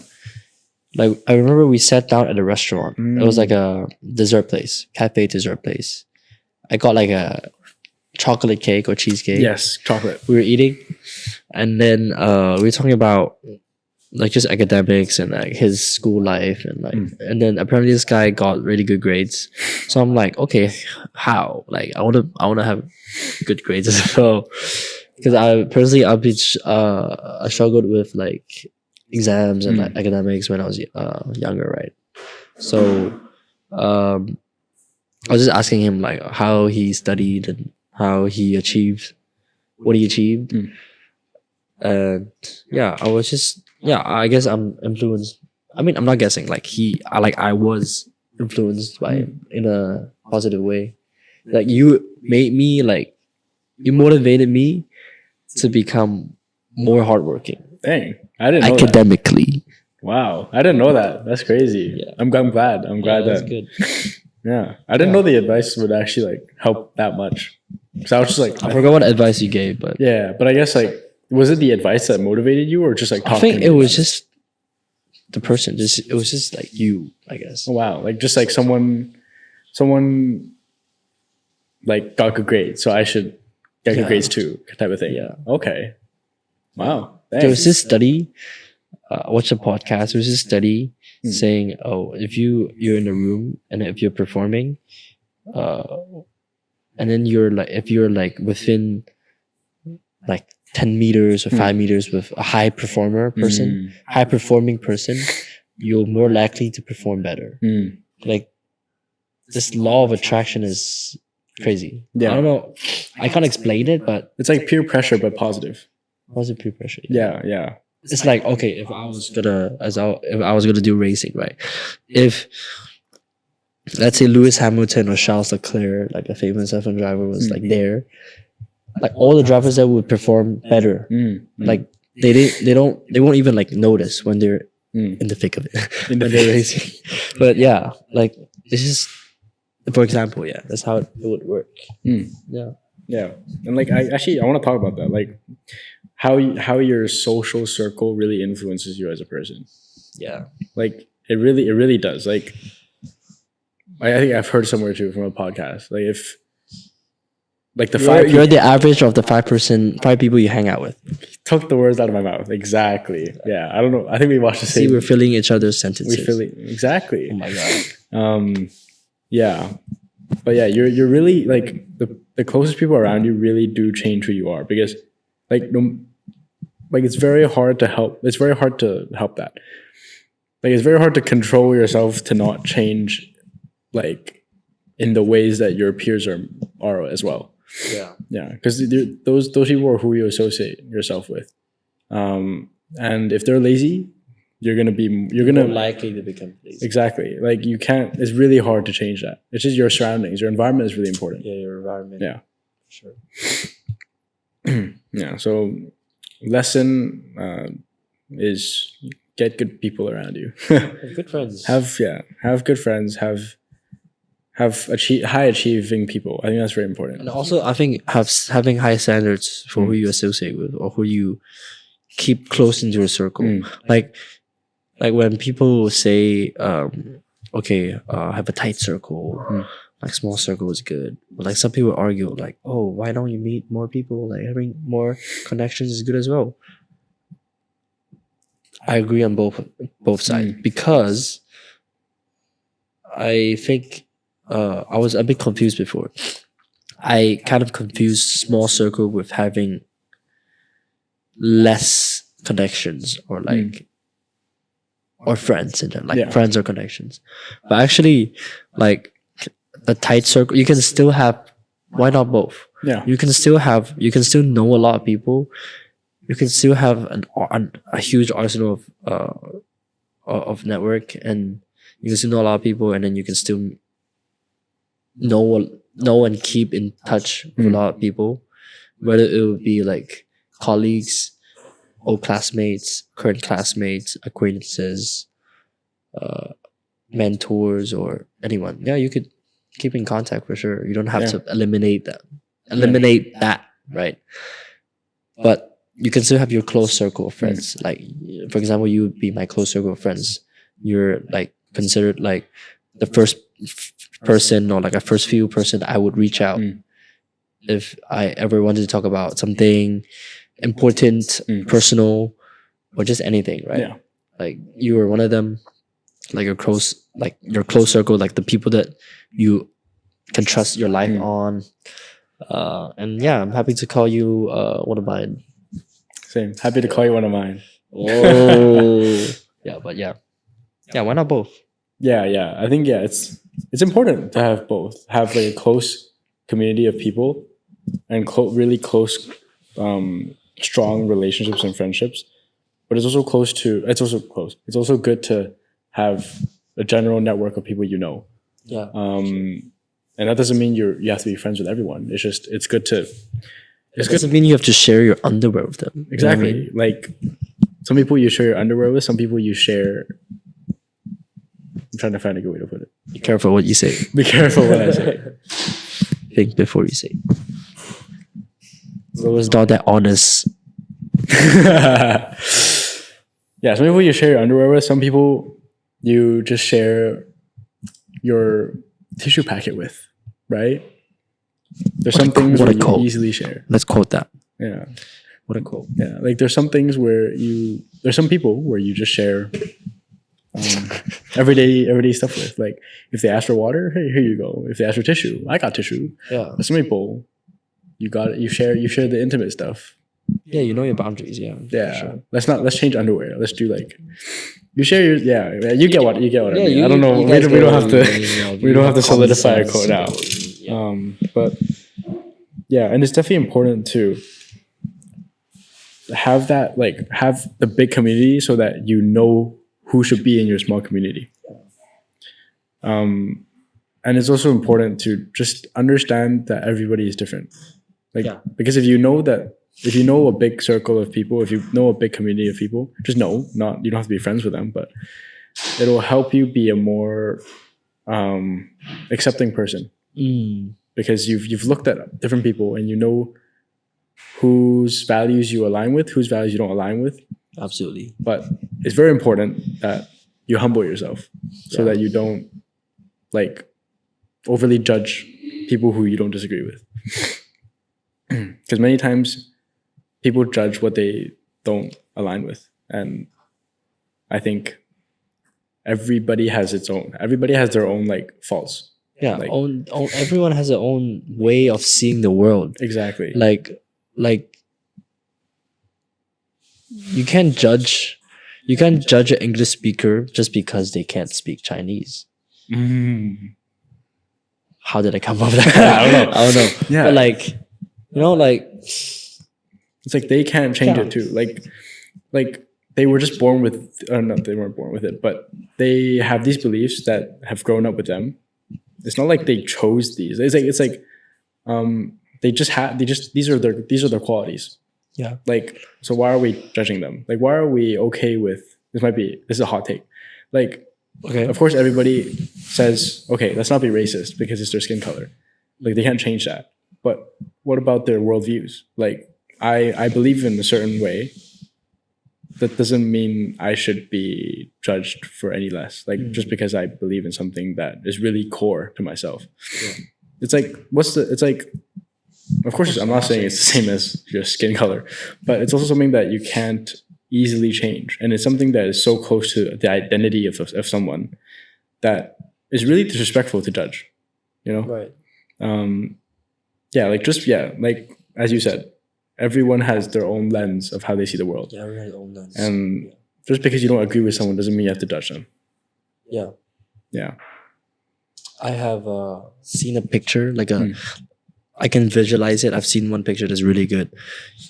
like I remember we sat down at a restaurant. It was like a dessert place, cafe dessert place. I got like a chocolate cake or cheesecake. Yes, chocolate. We were eating, and then we were talking about like just academics and like his school life and like and then apparently this guy got really good grades. So I'm like, okay, how? Like I wanna have good grades as well. Because I personally I struggled with like exams and like academics when I was younger, right? So I was just asking him like how he studied and how he achieved what he achieved. And yeah, I was just I guess I'm influenced. I mean, I'm not guessing. Like I was influenced by him in a positive way. Like you made me like you motivated me to become more hardworking Dang, I didn't know that. academically. Wow, I didn't know that. That's crazy. Yeah. I'm glad. I'm glad That's that. good. Yeah, I didn't know the advice would actually like help that much. So I was just like, I forgot what advice you gave, but yeah, but I guess like, was it the advice that motivated you, or just like? I talking think to it you? was just the person. It was just like you, I guess. Oh, wow, like just like someone like got good grades, so I should get good Yeah. grades too, type of thing. Yeah. Okay. Wow. There was Thanks. this study. I watched a podcast. There was this study saying, "Oh, if you're in a room and if you're performing, and then if you're like within like 10 meters or 5 meters with a high performing person, you're more likely to perform better. Like this law of attraction is crazy. Yeah. I don't know. I can't explain it, but It's like peer pressure, but positive. positive peer pressure. Yeah, yeah. It's like, okay, if I was gonna do racing, right? If let's say Lewis Hamilton or Charles Leclerc, like a famous F1 driver, was like there, like all the drivers that would perform better, like they won't even like notice when they're in the thick of it when they're racing. But yeah, like it's just for example, yeah, that's how it would work. Yeah. Yeah, and like I want to talk about that. Like, how your social circle really influences you as a person. Yeah. Like it really does. Like I think I've heard somewhere too from a podcast. Like if like the You're the average of the 5 people you hang out with. took the words out of my mouth. Exactly. Yeah. I don't know. I think we watched the same. See, we're filling each other's sentences. We fill it exactly. Oh my god. Yeah. But yeah, you're really like the closest people around you really do change who you are because like no, like it's very hard to help. It's very hard to help that. Like it's very hard to control yourself to not change like in the ways that your peers are as well. Yeah. Yeah, because those people are who you associate yourself with, and if they're lazy, you're gonna More likely to become lazy. exactly like you can't. It's really hard to change that. It's just your surroundings, your environment is really important. Yeah, your environment. Yeah, Sure. yeah. So lesson is get good people around you. Good friends. have good friends. Have high achieving people. I think that's very important. And also, I think having high standards for who you associate with or who you keep close into your circle. Like when people say, okay, have a tight circle, like small circle is good. But like some people argue, like, oh, why don't you meet more people? Like having more connections is good as well. I agree on both sides because I think I was a bit confused before. I kind of confused small circle with having less connections or like or friends in there, like friends or connections. But actually, like the tight circle, you can still have. Why not both? Yeah, you can still know a lot of people. You can still have a huge arsenal of network, and you can still know a lot of people, and then you can still know and keep in touch with a lot of people, whether it would be like colleagues, old classmates, current classmates, acquaintances, mentors, or anyone. Yeah, you could keep in contact for sure. You don't have to eliminate that, right? But you can still have your close circle of friends. Like, for example, you would be my close circle of friends. You're like considered like the first person or like a first few person I would reach out if I ever wanted to talk about something important, personal, or just anything, right? Yeah. Like you were one of them, like your close circle, like the people that you can trust your life on. And yeah, I'm happy to call you one of mine. Same. Happy to call you one of mine. Oh, yeah, but yeah, why not both? Yeah. I think it's important to have both. Have like a close community of people and really close, strong relationships and friendships. But it's also It's also good to have a general network of people you know. Yeah. And that doesn't mean you have to be friends with everyone. It's just it's good to. It doesn't mean you have to share your underwear with them. Exactly. You know what I mean? Like some people you share your underwear with. Some people you share. I'm trying to find a good way to put it. Be careful what you say. Be careful what I say. Think before you say. It was not that honest. Yeah, some people you share your underwear with. Some people you just share your tissue packet with, right? There's some things where you easily share. Let's quote that. Yeah. What a quote. Yeah, like there's some things where there's some people where you just share everyday stuff with. Like if they ask for water, hey, here you go. If they ask for tissue, I got tissue. Yeah. Some people, you share the intimate stuff. Yeah, you know your boundaries. Yeah. Yeah. Sure. Let's change underwear. Let's do like you share your you get what I mean. I don't know. We don't have to we don't have to solidify a quote now. Yeah. But yeah, and it's definitely important to have that have the big community so that you know who should be in your small community. And it's also important to just understand that everybody is different. Because if you know a big circle of people, if you know a big community of people, just know, you don't have to be friends with them, but it'll help you be a more accepting person. Because you've looked at different people and you know whose values you align with, whose values you don't align with. Absolutely. But it's very important that you humble yourself so that you don't like overly judge people who you don't disagree with. Because many times people judge what they don't align with. And I think everybody has their own like faults. Yeah, Like- everyone has their own way of seeing the world. Exactly. Like you can't judge an English speaker just because they can't speak Chinese. Mm. How did I come up with that? I don't know. Yeah. But like, you know, like It's like they can't change it too. Like they were just born with, no, they weren't born with it, but they have these beliefs that have grown up with them. It's not like they chose these. It's like these are their qualities. Yeah. Like, so why are we judging them? Like, why are we okay with this is a hot take. Like, okay. of course everybody says, okay, let's not be racist because it's their skin color. Like they can't change that. But what about their worldviews? Like I believe in a certain way. That doesn't mean I should be judged for any less. Like just because I believe in something that is really core to myself. Yeah. It's like of course I'm not saying it's the same as your skin color, but it's also something that you can't easily change. And it's something that is so close to the identity of someone that is really disrespectful to judge. You know? Right. Like as you said, everyone has their own lens of how they see the world. Yeah, everyone has their own lens. And just because you don't agree with someone doesn't mean you have to judge them. Yeah. Yeah. I have seen a picture, I can visualize it. I've seen one picture that's really good.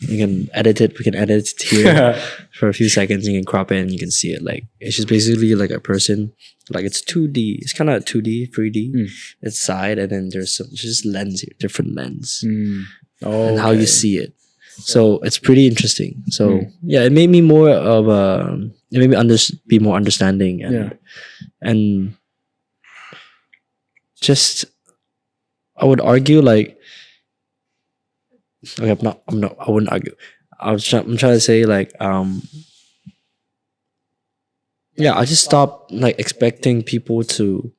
You can edit it. We can edit it here for a few seconds. You can crop it and you can see it. Like it's just basically like a person. Like it's 2D. It's kind of 2D, 3D. It's side, and then there's just lens here, different lens, and how you see it. So it's pretty interesting. So yeah, it made me more of it made me be more understanding and just I would argue like okay I wouldn't argue. I'm trying to say like yeah, I just stopped like expecting people to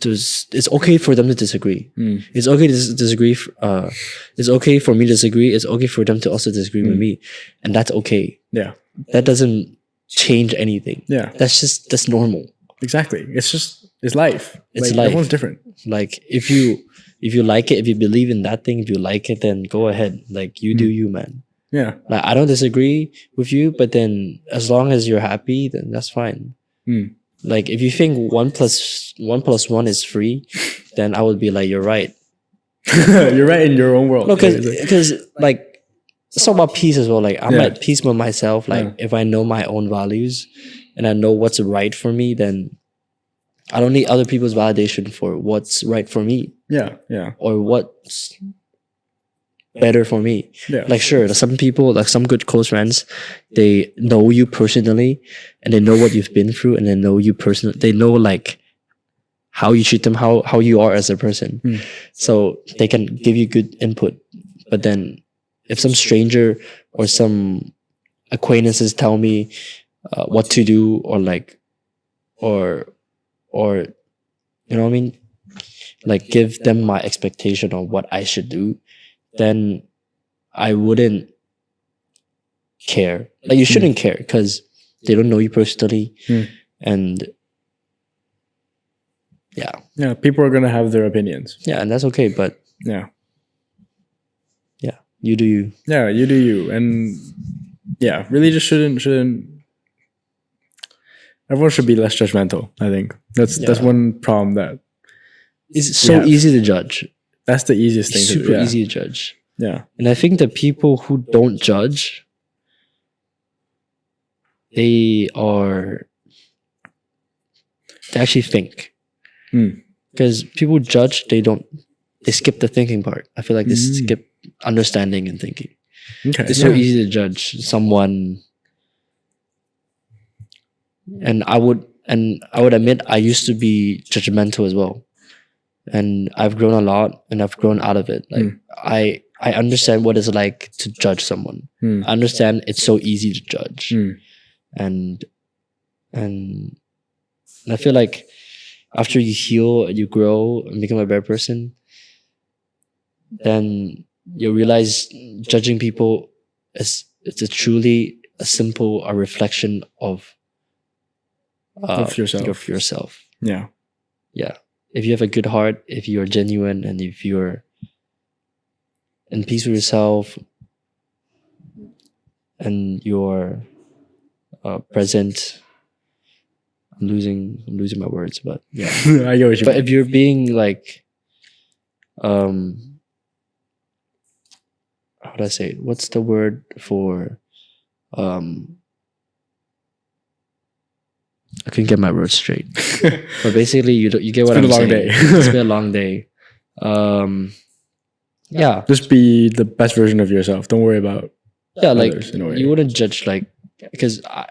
it's okay for them to disagree. It's okay to disagree. It's okay for me to disagree. It's okay for them to also disagree with me, and that's okay. Yeah. That doesn't change anything. Yeah. That's normal. Exactly. It's life. It's like, life. Everyone's different. Like if you like it, if you believe in that thing, if you like it, then go ahead. Like you do you, man. Yeah. Like I don't disagree with you, but then as long as you're happy, then that's fine. Like if you think 1 + 1 is 3, then I would be like, you're right. You're right in your own world. No, because like it's all about peace as well. Like I'm at peace with myself. Like if I know my own values and I know what's right for me, then I don't need other people's validation for what's right for me. Yeah. Yeah. Or what's better for me. Yeah. Like sure, some people, like some good close friends, they know you personally and they know what you've been through and they know you personally. They know like how you treat them, how you are as a person. So they can give you good input. But then if some stranger or some acquaintances tell me what to do or you know what I mean? Like give them my expectation on what I should do, then I wouldn't care. Like you shouldn't care because they don't know you personally. And yeah, people are gonna have their opinions. Yeah, and that's okay, but yeah, you do you. Yeah, you do you. And yeah, really just shouldn't everyone should be less judgmental, I think. That's one problem that it's so easy to judge. That's the easiest thing it's to do. Super easy to judge. Yeah. And I think the people who don't judge, they actually think. Because people judge, they skip the thinking part. I feel like they skip understanding and thinking. Okay. It's so easy to judge someone. And I would admit I used to be judgmental as well. and I've grown a lot, and I've grown out of it. Like I understand what it's like to judge someone. I understand it's so easy to judge, and and I feel like after you heal and you grow and become a better person, then you realize judging people is it's a truly a simple a reflection of yourself. of yourself. Yeah. Yeah. If you have a good heart, if you're genuine, and if you're in peace with yourself, and you're present. I'm losing my words, but yeah. I get what you But mean. if you're being like, how do I say it? What's the word for, I couldn't get my words straight. But basically, you get what been I'm a long saying. day. It's been a long day. Yeah, Just be the best version of yourself. Don't worry about yeah. Like others in a way. you wouldn't judge, like, because I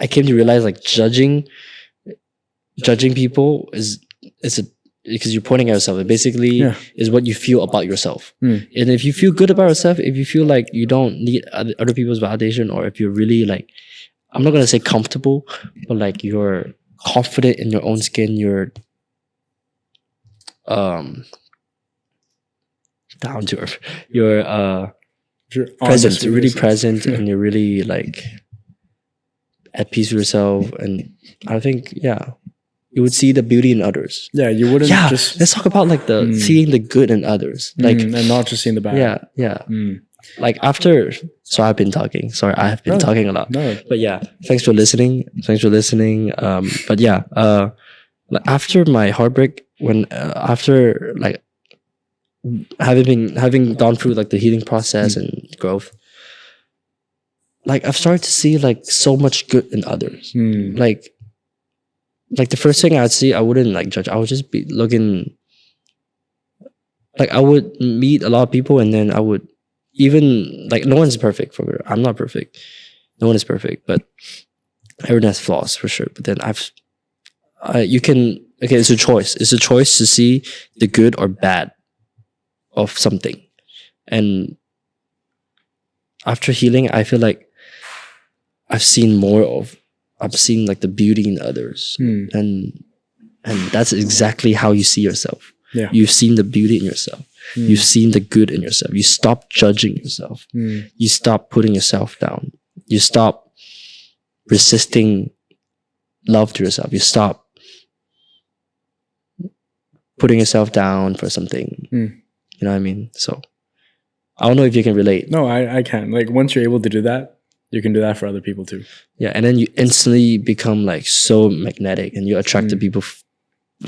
came to realize like judging people is a because you're pointing at yourself. It basically Yeah. is what you feel about yourself. Mm. And if you feel good about yourself, if you feel like you don't need other people's validation, or if you're really like, I'm not gonna say comfortable, but like you're confident in your own skin, you're down to earth, you're You're present, honest with really yourself. present, and you're really like at peace with yourself. And I think, yeah, you would see the beauty in others. Yeah, you wouldn't Yeah, just let's talk about like the seeing the good in others. Like, and not just seeing the bad. yeah, yeah. Mm. Like after, sorry, I've been talking. Sorry, I have been No. talking a lot. No. But yeah, thanks for listening. But yeah, like after my heartbreak, when after like having gone through like the healing process and growth, like I've started to see like so much good in others. Mm. Like the first thing I'd see, I wouldn't like judge. I would just be looking. Like I would meet a lot of people, and then I would even like, no one's perfect. I'm not perfect. No one is perfect, but everyone has flaws for sure. But then it's a choice. It's a choice to see the good or bad of something. And after healing, I feel like I've seen like the beauty in others. Mm. And that's exactly how you see yourself. Yeah. You've seen the beauty in yourself. Mm. You've seen the good in yourself. You stop judging yourself. Mm. You stop putting yourself down. You stop resisting love to yourself. You stop putting yourself down for something. Mm. You know what I mean? So I don't know if you can relate. No, I can. Like once you're able to do that, you can do that for other people too. Yeah, and then you instantly become like so magnetic, and you attract the people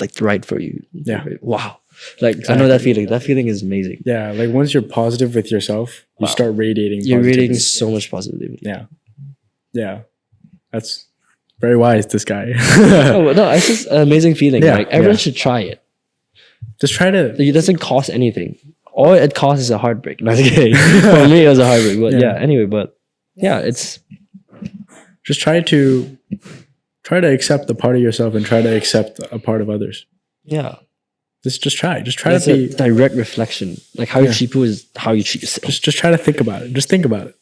like right for you. Yeah. Wow. Like I know that feeling. That feeling is amazing. Yeah, like once you're positive with yourself, you Wow. start radiating. You're positivity. reading so much positivity. Yeah, yeah, that's very wise. This guy. Oh no, it's just an amazing feeling. Yeah, Like everyone yeah. should try it. Just try to. It doesn't cost anything. All it costs is a heartbreak. No, okay. For me, it was a heartbreak. But Yeah. yeah. Anyway, but yeah, it's Just try to accept a part of yourself and try to accept a part of others. yeah. Just try. Just try It's to a be. direct reflection. Like how you Yeah. treat people is how you treat yourself. Just try to think about it. Just think about it.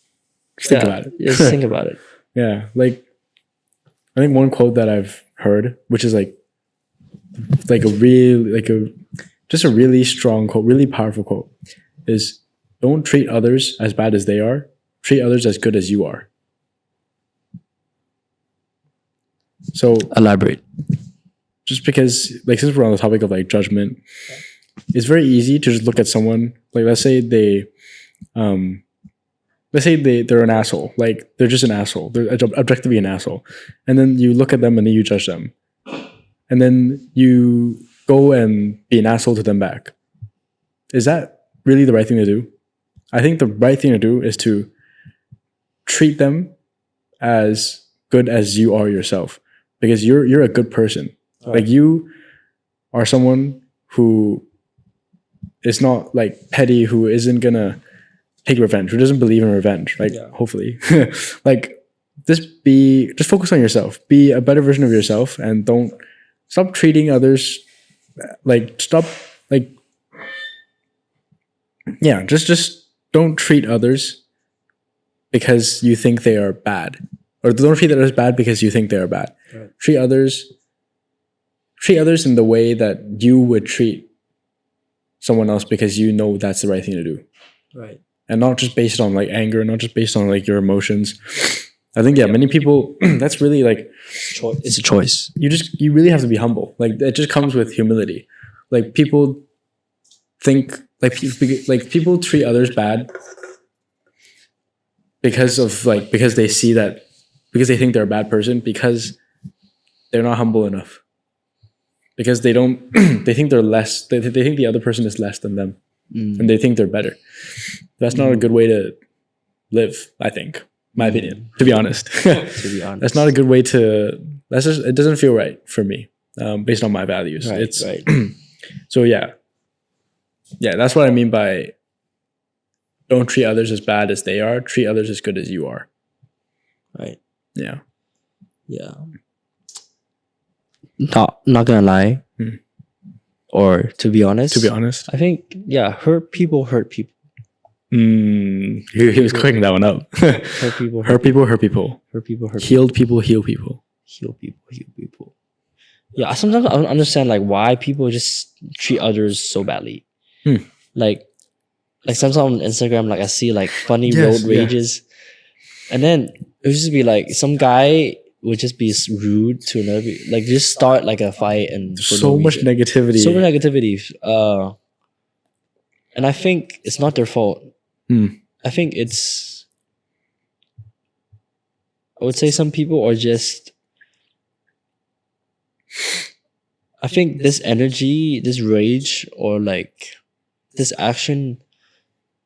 Just think Yeah, about it. Just think about it. Yeah, like I think one quote that I've heard, which is like a really strong quote, really powerful quote, is don't treat others as bad as they are. Treat others as good as you are. So Elaborate. just because, like, since we're on the topic of like judgment, it's very easy to just look at someone. Like, let's say they're an asshole. Like, they're just an asshole. They're objectively an asshole, and then you look at them and then you judge them, and then you go and be an asshole to them back. Is that really the right thing to do? I think the right thing to do is to treat them as good as you are yourself, because you're a good person. Like, you are someone who is not like petty, who isn't gonna take revenge, who doesn't believe in revenge. Like, hopefully, like just focus on yourself. Be a better version of yourself, and don't stop treating others. Like, stop yeah, just don't treat others because you think they are bad, or don't treat others bad because you think they are bad. Right. Treat others in the way that you would treat someone else because you know that's the right thing to do, Right. and not just based on like anger, not just based on like your emotions. I think many people that's really like It's a choice. you really have to be humble. Like it just comes with humility. Like people think like people treat others bad because they see that, because they think they're a bad person, because they're not humble enough, because they don't they think they're less, they think the other person is less than them, and they think they're better. That's not a good way to live, I think, my opinion, to be honest. To be honest, That's not a good way to, that's just, it doesn't feel right for me, based on my values. Right, It's right. so yeah, that's what I mean by don't treat others as bad as they are, treat others as good as you are. Right. Yeah. Yeah. Not gonna lie. Or to be honest, I think hurt people. He was cooking that one up. Hurt people. Hurt people. Healed people, heal people. Heal people. Yeah, sometimes I don't understand like why people just treat others so badly. Like sometimes on Instagram, like I see like funny road rages, and then it would just be like some guy would just be rude to another, like just start like a fight, and so much negativity. And I think it's not their fault. I think I would say some people are just, I think this energy, this rage, or like this action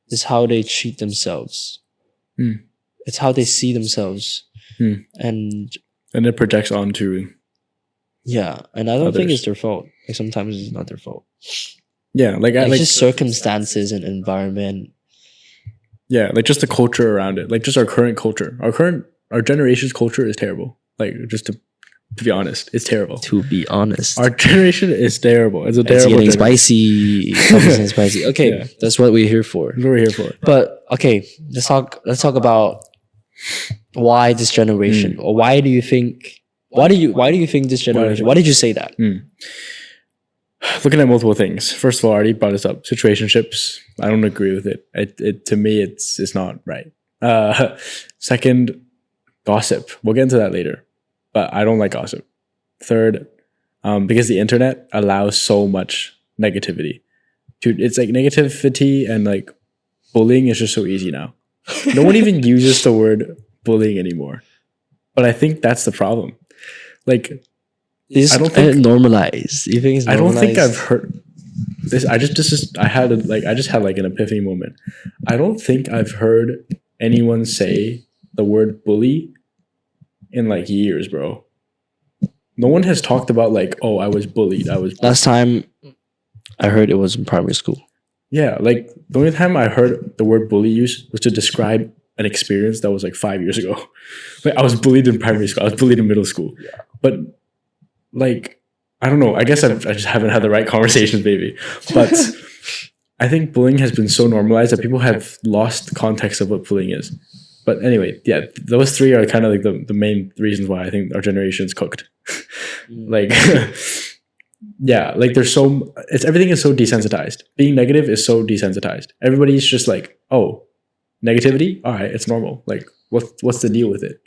is how they treat themselves. It's how they see themselves. And it projects onto, and I don't think it's their fault. Like sometimes it's not their fault. Like just circumstances and environment. Like just the culture around it, like just our current culture, our generation's culture is terrible. Like just to be honest, it's terrible. To be honest, our generation is terrible. It's getting spicy. Spicy. Okay, that's what we're here for. That's what we're here for. But okay, let's talk about why this generation, or why do you think this generation? Why did you say that? Looking at multiple things. First of all, I already brought this up. Situationships. I don't agree with it. It to me, it's not right. Second, gossip. We'll get into that later, but I don't like gossip. Third, because the internet allows so much negativity. Dude, it's like negativity and like bullying is just so easy now. No one even uses the word bullying anymore. But I think that's the problem. Like, I don't think normalized. You think it's normalized? I don't think I've heard this. I just had like an epiphany moment. I don't think I've heard anyone say the word bully in like years, bro. No one has talked about like, oh, I was bullied. Last time I heard it was in primary school. Yeah, like the only time I heard the word bully used was to describe an experience that was like 5 years ago. Like I was bullied in primary school. I was bullied in middle school. But like, I don't know. I guess I just haven't had the right conversations, maybe. But I think bullying has been so normalized that people have lost context of what bullying is. But anyway, those three are kind of like the main reasons why I think our generation's cooked. Like, like there's everything is so desensitized. Being negative is so desensitized. Everybody's just like, oh, negativity? All right, it's normal. Like, what's the deal with it?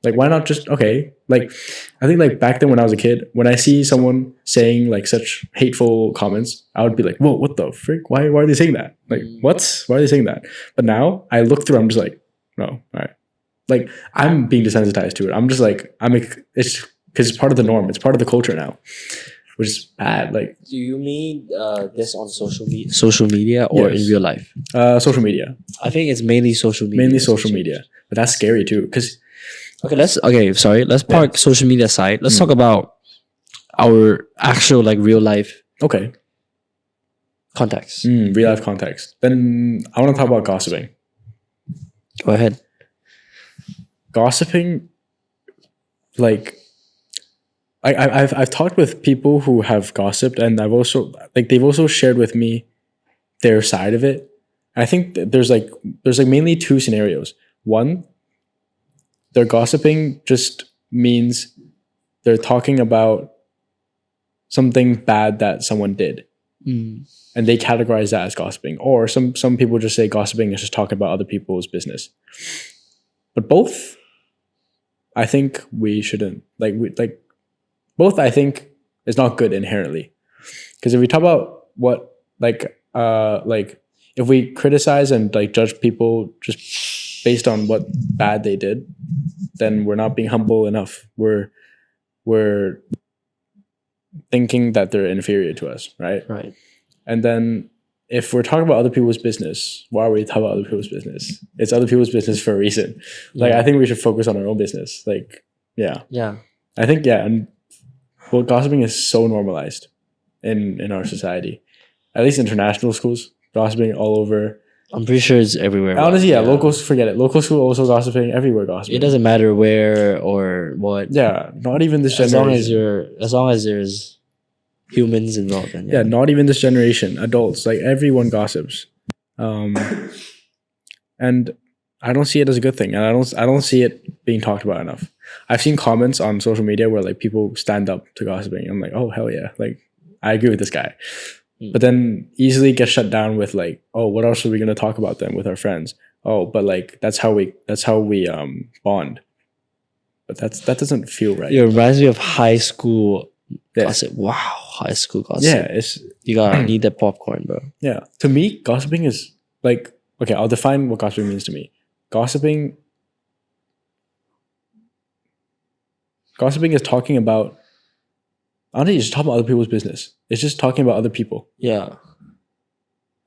Like, why not just, okay. Like, I think like back then when I was a kid, when I see someone saying like such hateful comments, I would be like, whoa, what the frick? Why are they saying that? Like, what? Why are they saying that? But now I look through, I'm just like, no, all right. Like, I'm being desensitized to it. I'm just like, it's because it's part of the norm. It's part of the culture now, which is bad. Like, do you mean this on social media or in real life? Social media. I think it's mainly social media. Mainly social media. But that's scary too, because let's park social media aside. Let's talk about our actual like real life context. Real life context. Then I want to talk about gossiping. Go ahead. Gossiping, like I've talked with people who have gossiped, and they've also shared with me their side of it. I think there's mainly two scenarios. One, their gossiping just means they're talking about something bad that someone did, and they categorize that as gossiping. Or some people just say gossiping is just talking about other people's business. But both, I think we shouldn't both. I think is not good inherently, because if we talk about what if we criticize and judge people just based on what bad they did, then we're not being humble enough. We're thinking that they're inferior to us, right? Right. And then if we're talking about other people's business, why are we talking about other people's business? It's other people's business for a reason. I think we should focus on our own business. Yeah. I think, and well, gossiping is so normalized in our society, at least international schools, gossiping all over. I'm pretty sure it's everywhere. Honestly, locals, forget it. Local school also gossiping, everywhere gossiping. It doesn't matter where or what. Yeah, not even this generation. As long as there's humans involved. Then, not even this generation. Adults, everyone gossips, and I don't see it as a good thing, and I don't see it being talked about enough. I've seen comments on social media where people stand up to gossiping. I'm like, oh hell yeah, I agree with this guy. But then easily get shut down with oh, what else are we going to talk about then with our friends? Oh, but that's how we bond. But that doesn't feel right. It reminds me of high school gossip. Wow, high school gossip. Yeah, you gotta need that popcorn, bro. Yeah, to me, gossiping is okay. I'll define what gossiping means to me. Gossiping is talking about. Honestly, just talking about other people's business. It's just talking about other people. Yeah.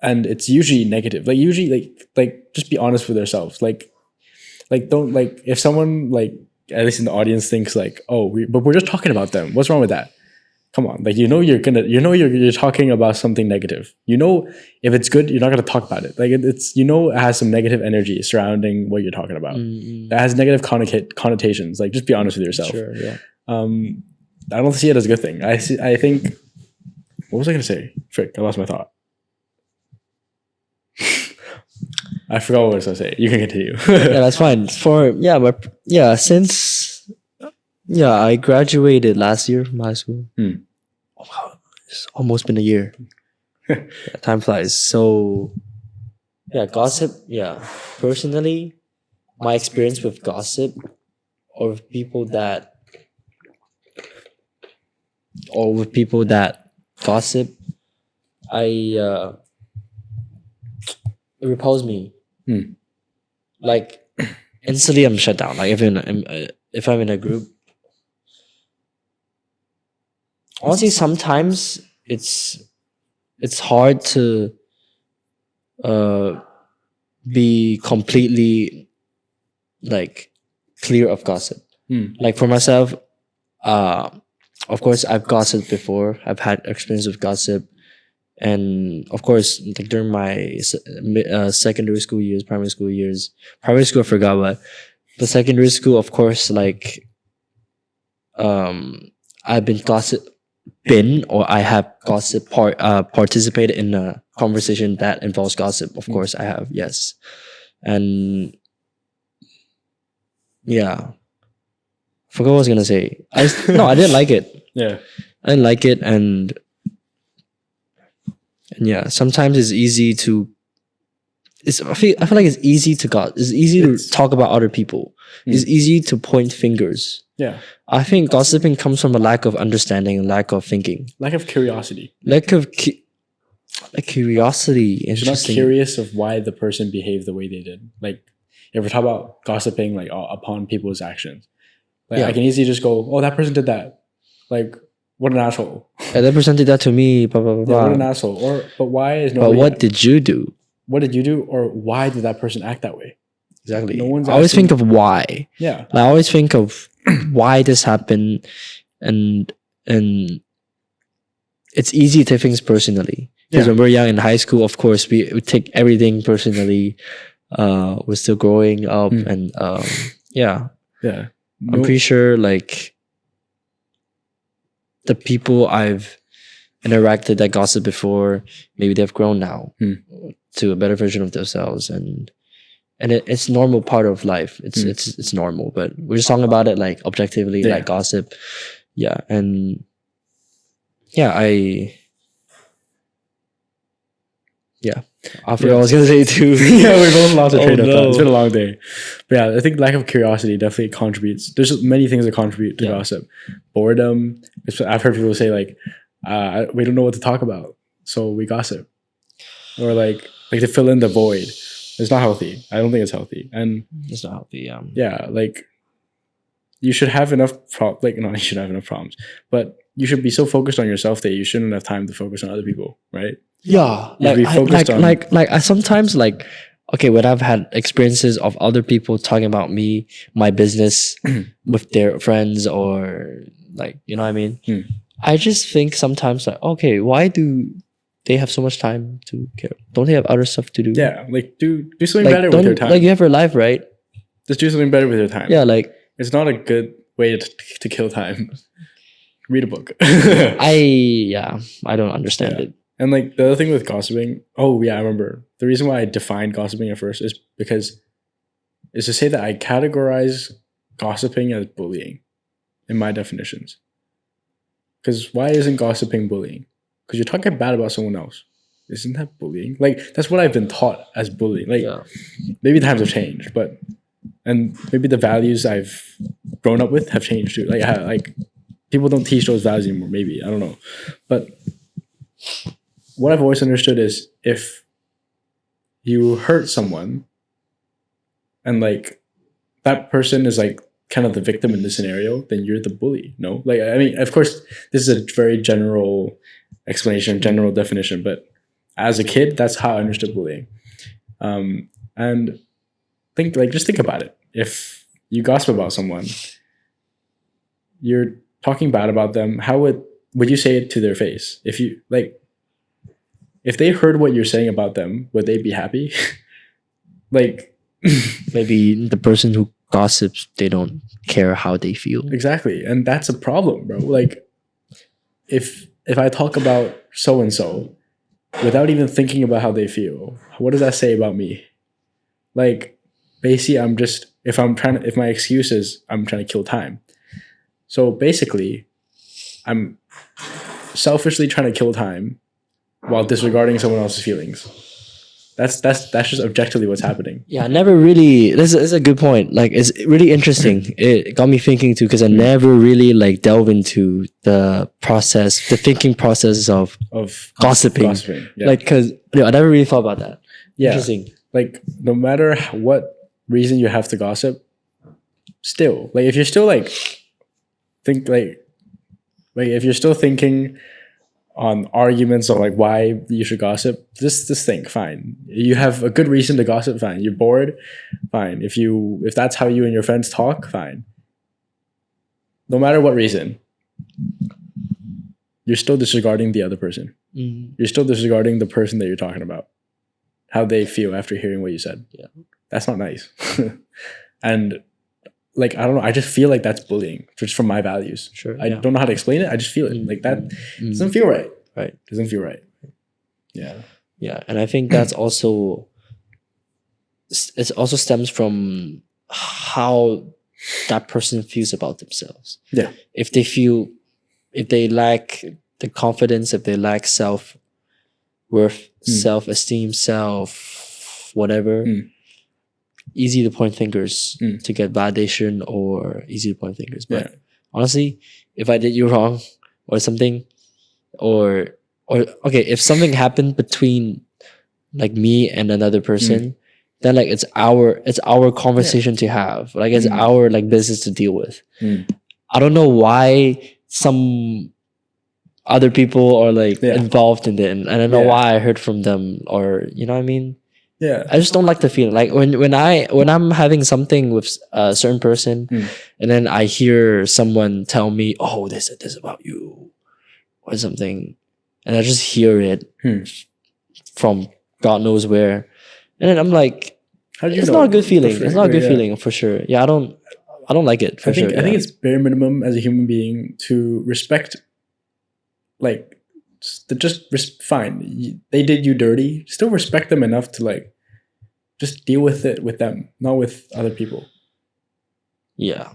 And it's usually negative. Usually just be honest with yourselves. Don't if someone at least in the audience thinks but we're just talking about them. What's wrong with that? Come on. You're talking about something negative. If it's good, you're not gonna talk about it. It has some negative energy surrounding what you're talking about. That has negative connotations. Just be honest with yourself. Sure, yeah. I don't see it as a good thing. I think. What was I going to say? Frick, I lost my thought. I forgot what I was going to say. You can continue. Yeah, that's fine. Since I graduated last year from high school. Oh, wow, it's almost been a year. Time flies. So, gossip. Yeah, personally, my experience with gossip or with people that gossip, it repels me. Instantly I'm shut down. If I'm in a group, honestly, sometimes it's hard to be completely clear of gossip. For myself, of course, I've gossiped before. I've had experience with gossip, and of course, during my secondary school years, primary school I forgot, but the secondary school, of course, I've been or I have participated in a conversation that involves gossip. Of course, I have, yes, and yeah. Forgot what I was gonna say. I didn't like it. Yeah, I didn't like it, and yeah, sometimes it's easy to. I feel like it's easy to to talk about other people. It's easy to point fingers. Yeah, I think gossiping comes from a lack of understanding, lack of thinking, lack of curiosity, curiosity. You're not curious of why the person behaved the way they did. If we're talking about gossiping, upon people's actions. I can easily just go, oh, that person did that. What an asshole. Yeah, that person did that to me. Blah, blah, blah, blah. Yeah, what an asshole. But why is nobody... But what did you do? What did you do? Or why did that person act that way? Exactly. I always think of why. Yeah. I always think of why this happened. And it's easy to take things personally. Because when we're young in high school, of course, we take everything personally. We're still growing up. And yeah. I'm pretty sure the people I've interacted that gossip before. Maybe they've grown now to a better version of themselves, and it's normal part of life. It's normal, but we're just talking about it like objectively, like gossip. Yeah, and yeah, I forgot what I was gonna say too. Yeah, we both lost a train of thought. no. It's been a long day. But yeah, I think lack of curiosity definitely contributes. There's many things that contribute to gossip. Boredom. I've heard people say like, we don't know what to talk about, so we gossip. Or like to fill in the void. It's not healthy. I don't think it's healthy. And It's not healthy. yeah, like you should have enough you should have enough problems. But you should be so focused on yourself that you shouldn't have time to focus on other people, right? Yeah, You should be focused on I sometimes like, okay, when I've had experiences of other people talking about me, my business with their friends, or like, you know what I mean? I just think sometimes like, okay, why do they have so much time to care? Don't they have other stuff to do? Yeah, like do something Like, better with your time. Like, you have your life, right? Just do something better with your time. Yeah, like It's not a good way to kill time. Read a book. I don't understand it. And like the other thing with gossiping, oh yeah, I remember. The reason why I defined gossiping at first is to say that I categorize gossiping as bullying in my definitions. Because why isn't gossiping bullying? Because you're talking bad about someone else. Isn't that bullying? Like that's what I've been taught as bullying. Like maybe times have changed, and maybe the values I've grown up with have changed too. Like people don't teach those values anymore. Maybe I don't know, but what I've always understood is if you hurt someone, and like that person is like kind of the victim in this scenario, then you're the bully. No, like I mean, of course, this is a very general explanation, general definition, but as a kid, that's how I understood bullying. And just think about it. If you gossip about someone, you're talking bad about them. How would you say it to their face? If they heard what you're saying about them, would they be happy? Like maybe the person who gossips, they don't care how they feel. Exactly, and that's a problem, bro. Like if I talk about so and so without even thinking about how they feel, what does that say about me? Like basically, if my excuse is I'm trying to kill time. So basically, I'm selfishly trying to kill time while disregarding someone else's feelings. That's just objectively what's happening. Yeah, I never really. This is a good point. Like, it's really interesting. It got me thinking too, because I never really like delve into the thinking process of gossiping. Yeah. Like, because I never really thought about that. Yeah. Interesting. Like, no matter what reason you have to gossip, still, like, if you're still like if you're still thinking on arguments of like why you should gossip, just think, fine. You have a good reason to gossip, fine. You're bored, fine. If that's how you and your friends talk, fine. No matter what reason, you're still disregarding the other person. You're still disregarding the person that you're talking about, how they feel after hearing what you said. Yeah, that's not nice. And like, I don't know, I just feel like that's bullying just from my values. Sure. I don't know how to explain it. I just feel it. Like that doesn't feel right. Right. Doesn't feel right. Yeah. Yeah. And I think that's also, it also stems from how that person feels about themselves. Yeah. If they lack the confidence, if they lack self-worth, self-esteem, whatever, easy to point fingers to get validation, or easy to point fingers. But honestly, if I did you wrong or something, or okay, if something happened between like me and another person, then like it's our conversation to have. Like it's our like business to deal with. I don't know why some other people are like involved in it, and I don't know why I heard from them, or you know what I mean? Yeah. I just don't like the feeling. Like when I'm having something with a certain person, and then I hear someone tell me, "Oh, they said this about you," or something, and I just hear it from God knows where, and then I'm like, it's not a good feeling. It's not a good feeling for sure. Yeah, I don't like it. I think it's bare minimum as a human being to respect, like, fine. They did you dirty. Still respect them enough to like just deal with it with them, not with other people. Yeah.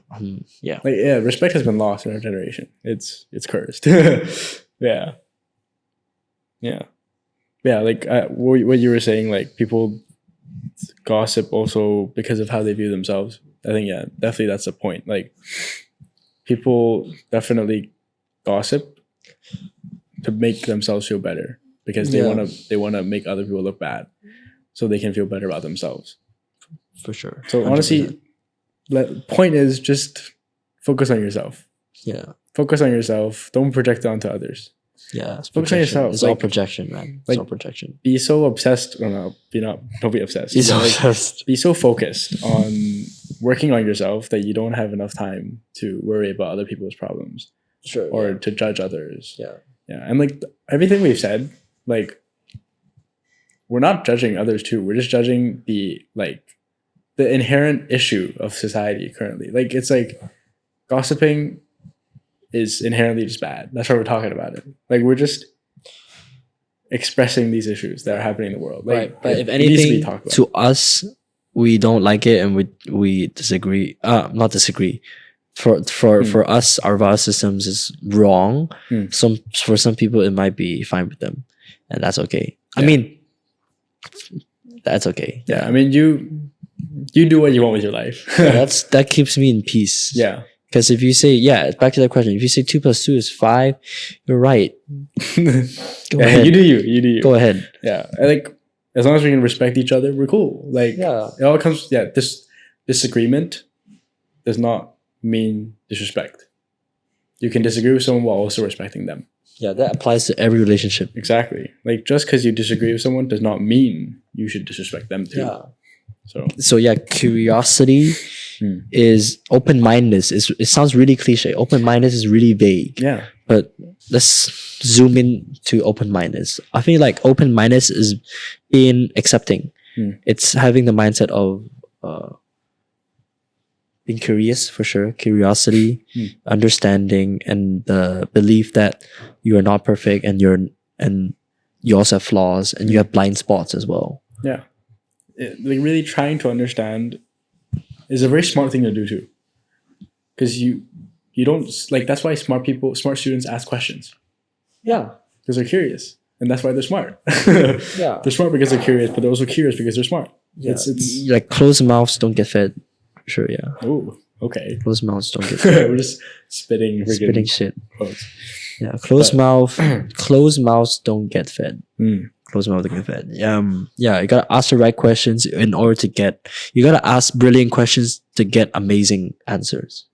Yeah. Like respect has been lost in our generation. It's cursed. Yeah. Yeah. Yeah. Like what you were saying, like people gossip also because of how they view themselves. I think definitely that's the point. Like people definitely gossip to make themselves feel better because they want to make other people look bad so they can feel better about themselves. For sure. So 100%. honestly, the point is just focus on yourself. Yeah. Focus on yourself. Don't project it onto others. Yeah. It's Focus on yourself. It's all projection, man. It's all projection. Be so obsessed. No, don't be obsessed. Be so obsessed. Be so focused on working on yourself that you don't have enough time to worry about other people's problems. Sure. Or to judge others. Yeah. Yeah. And like everything we've said, like we're not judging others too. We're just judging the inherent issue of society currently. Like it's like gossiping is inherently just bad. That's why we're talking about it. Like we're just expressing these issues that are happening in the world. Like, right. But if anything, to us, we don't like it and we disagree. Not disagree. For us, our value systems is wrong. For some people, it might be fine with them, and that's okay. Yeah. I mean, that's okay. Yeah. I mean, you do what you want with your life. That keeps me in peace. Yeah. Because if you say, back to that question, if you say 2 + 2 is 5, you're right. Go ahead. You do you. Go ahead. Yeah. Like, as long as we can respect each other, we're cool. Like, it all comes, this disagreement does not mean disrespect. You can disagree with someone while also respecting them. Yeah, that applies to every relationship. Exactly. Like, just because you disagree with someone does not mean you should disrespect them too. Yeah. So curiosity is open-mindedness. It sounds really cliche. Open-mindedness is really vague. Yeah. But let's zoom in to open-mindedness. I feel like open-mindedness is being accepting. It's having the mindset of being curious, for sure. Curiosity, understanding, and the belief that you are not perfect and you also have flaws and you have blind spots as well. Yeah. Like really trying to understand is a very smart thing to do too, because you don't like, that's why smart students ask questions. Yeah, because they're curious, and that's why they're smart. Yeah, they're smart because they're curious, but they're also curious because they're smart. Yeah. It's like closed mouths don't get fed. Sure. Yeah. Oh, okay. Closed mouths don't get fed. We're just spitting shit. Quotes. Yeah, closed mouths don't get fed. Close mouth to get fed. You gotta ask the right questions in order to get. You gotta ask brilliant questions to get amazing answers.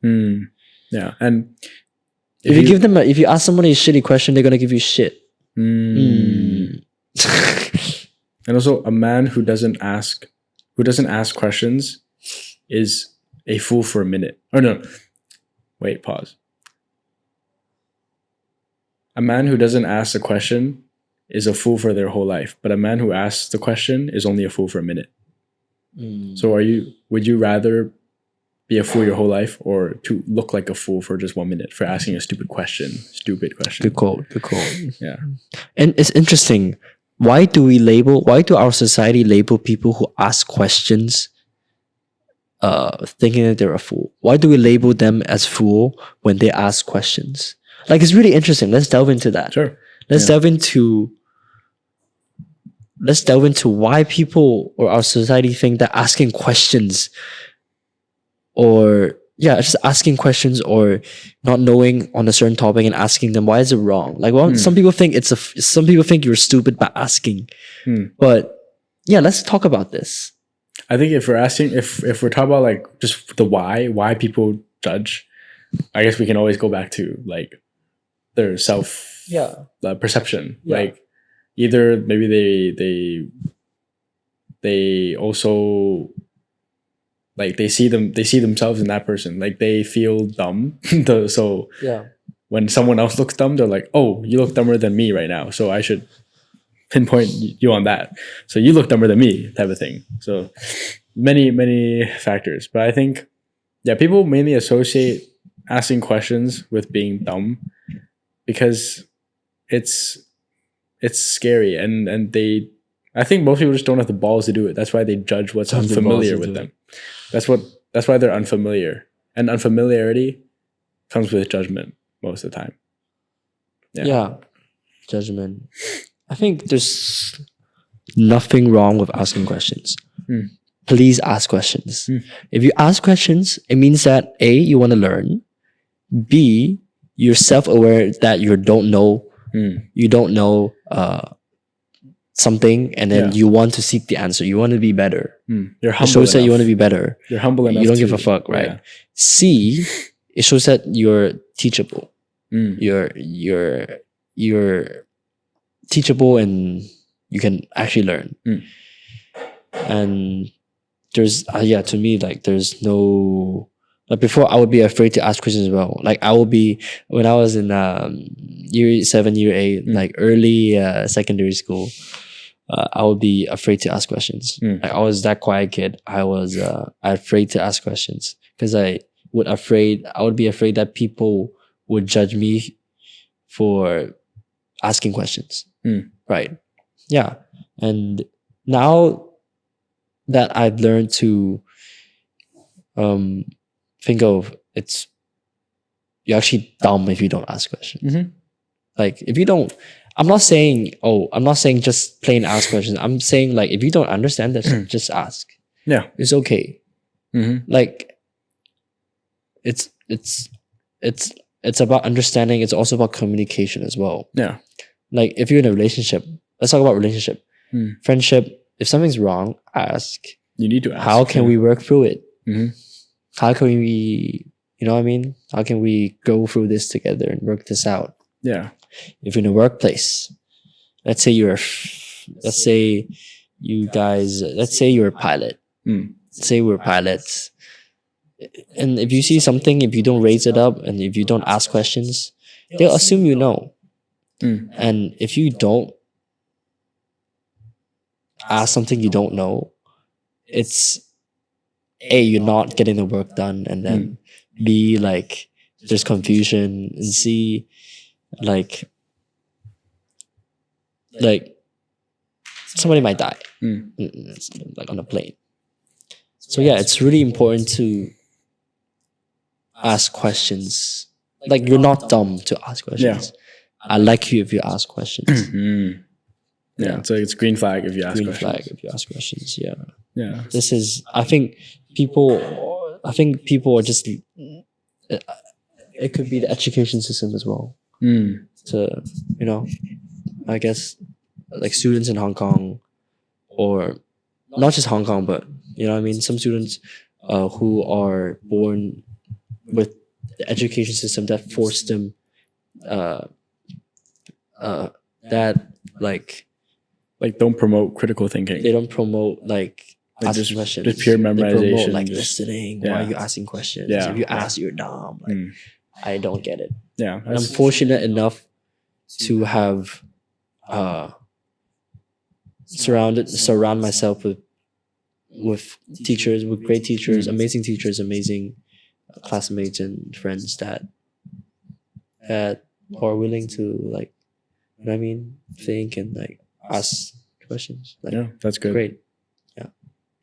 Yeah, and if you ask somebody a shitty question, they're gonna give you shit. And also, a man who doesn't ask questions is a fool for a minute. Oh no, wait, pause. A man who doesn't ask a question is a fool for their whole life, but a man who asks the question is only a fool for a minute. So would you rather be a fool your whole life or to look like a fool for just 1 minute for asking a stupid question? Good quote. Yeah. And it's interesting. Why do our society label people who ask questions thinking that they're a fool? Why do we label them as fool when they ask questions? Like, it's really interesting. Let's delve into that. Sure. Let's delve into why people or our society think that asking questions or just asking questions or not knowing on a certain topic and asking them, why is it wrong? Like, well, some people think you're stupid by asking. But let's talk about this. I think if we're talking about like just the why people judge, I guess we can always go back to like their self perception. Like either maybe they also like they see themselves in that person, like they feel dumb. So when someone else looks dumb, they're like, oh, you look dumber than me right now, so I should pinpoint you on that, so you look dumber than me, type of thing. So many factors, but I think people mainly associate asking questions with being dumb because it's it's scary, and they. I think most people just don't have the balls to do it. That's why they judge what's Have the balls unfamiliar to with do them. That's why they're unfamiliar, and unfamiliarity comes with judgment most of the time. Yeah. Judgment. I think there's nothing wrong with asking questions. Please ask questions. If you ask questions, it means that A, you want to learn. B, you're self-aware that you don't know something, and then you want to seek the answer. You want to be better. You're It humble shows that you want to enough. be better. You're humble enough. You don't give to- a fuck, right? Yeah. C, it shows that you're teachable. Mm. You're teachable, and you can actually learn. And there's to me, like, there's no, like, before I would be afraid to ask questions as well. Like, I will be, when I was in year 7, year 8, like early secondary school, I would be afraid to ask questions. Like, I was that quiet kid. I was afraid to ask questions because I would be afraid that people would judge me for asking questions. Right. Yeah. And now that I've learned to think of, you're actually dumb if you don't ask questions. Like, if you don't, I'm not saying just plain ask questions. I'm saying, like, if you don't understand this, just ask. Yeah. It's okay. Like, it's about understanding. It's also about communication as well. Yeah. Like, if you're in a relationship, let's talk about relationship. Friendship, if something's wrong, ask. You need to ask. How can we work through it? Mhm. How can we, you know what I mean? How can we go through this together and work this out? Yeah. If you're in a workplace, let's say you're a pilot. Let's say we're pilots. And if you see something, if you don't raise it up and if you don't ask questions, they'll assume you know. And if you don't ask something you don't know, it's A, you're not getting the work done, and then B, like, there's confusion, and C, like somebody might die like on a plane. So yeah, it's really important to ask questions. Like, you're not dumb to ask questions. I like you if you ask questions. Yeah. So it's green flag if you ask Green questions. flag if you ask questions. Yeah. Yeah. This is, I think people are just, it could be the education system as well. To, I guess, like, students in Hong Kong, or not just Hong Kong, but, you know what I mean, some students who are born with the education system that forced them that, like don't promote critical thinking. they don't promote, like asking just questions. pure They promote, memorization, like, just- listening. yeah. Why are you asking questions? Yeah, If you yeah. ask, you're dumb. Like, I don't get it. Yeah. And I'm fortunate enough to have surround myself with teachers, with great teachers, amazing teachers, amazing classmates and friends that are willing to, like, you know what I mean, think and, like, ask questions. Like, Yeah, that's good. great.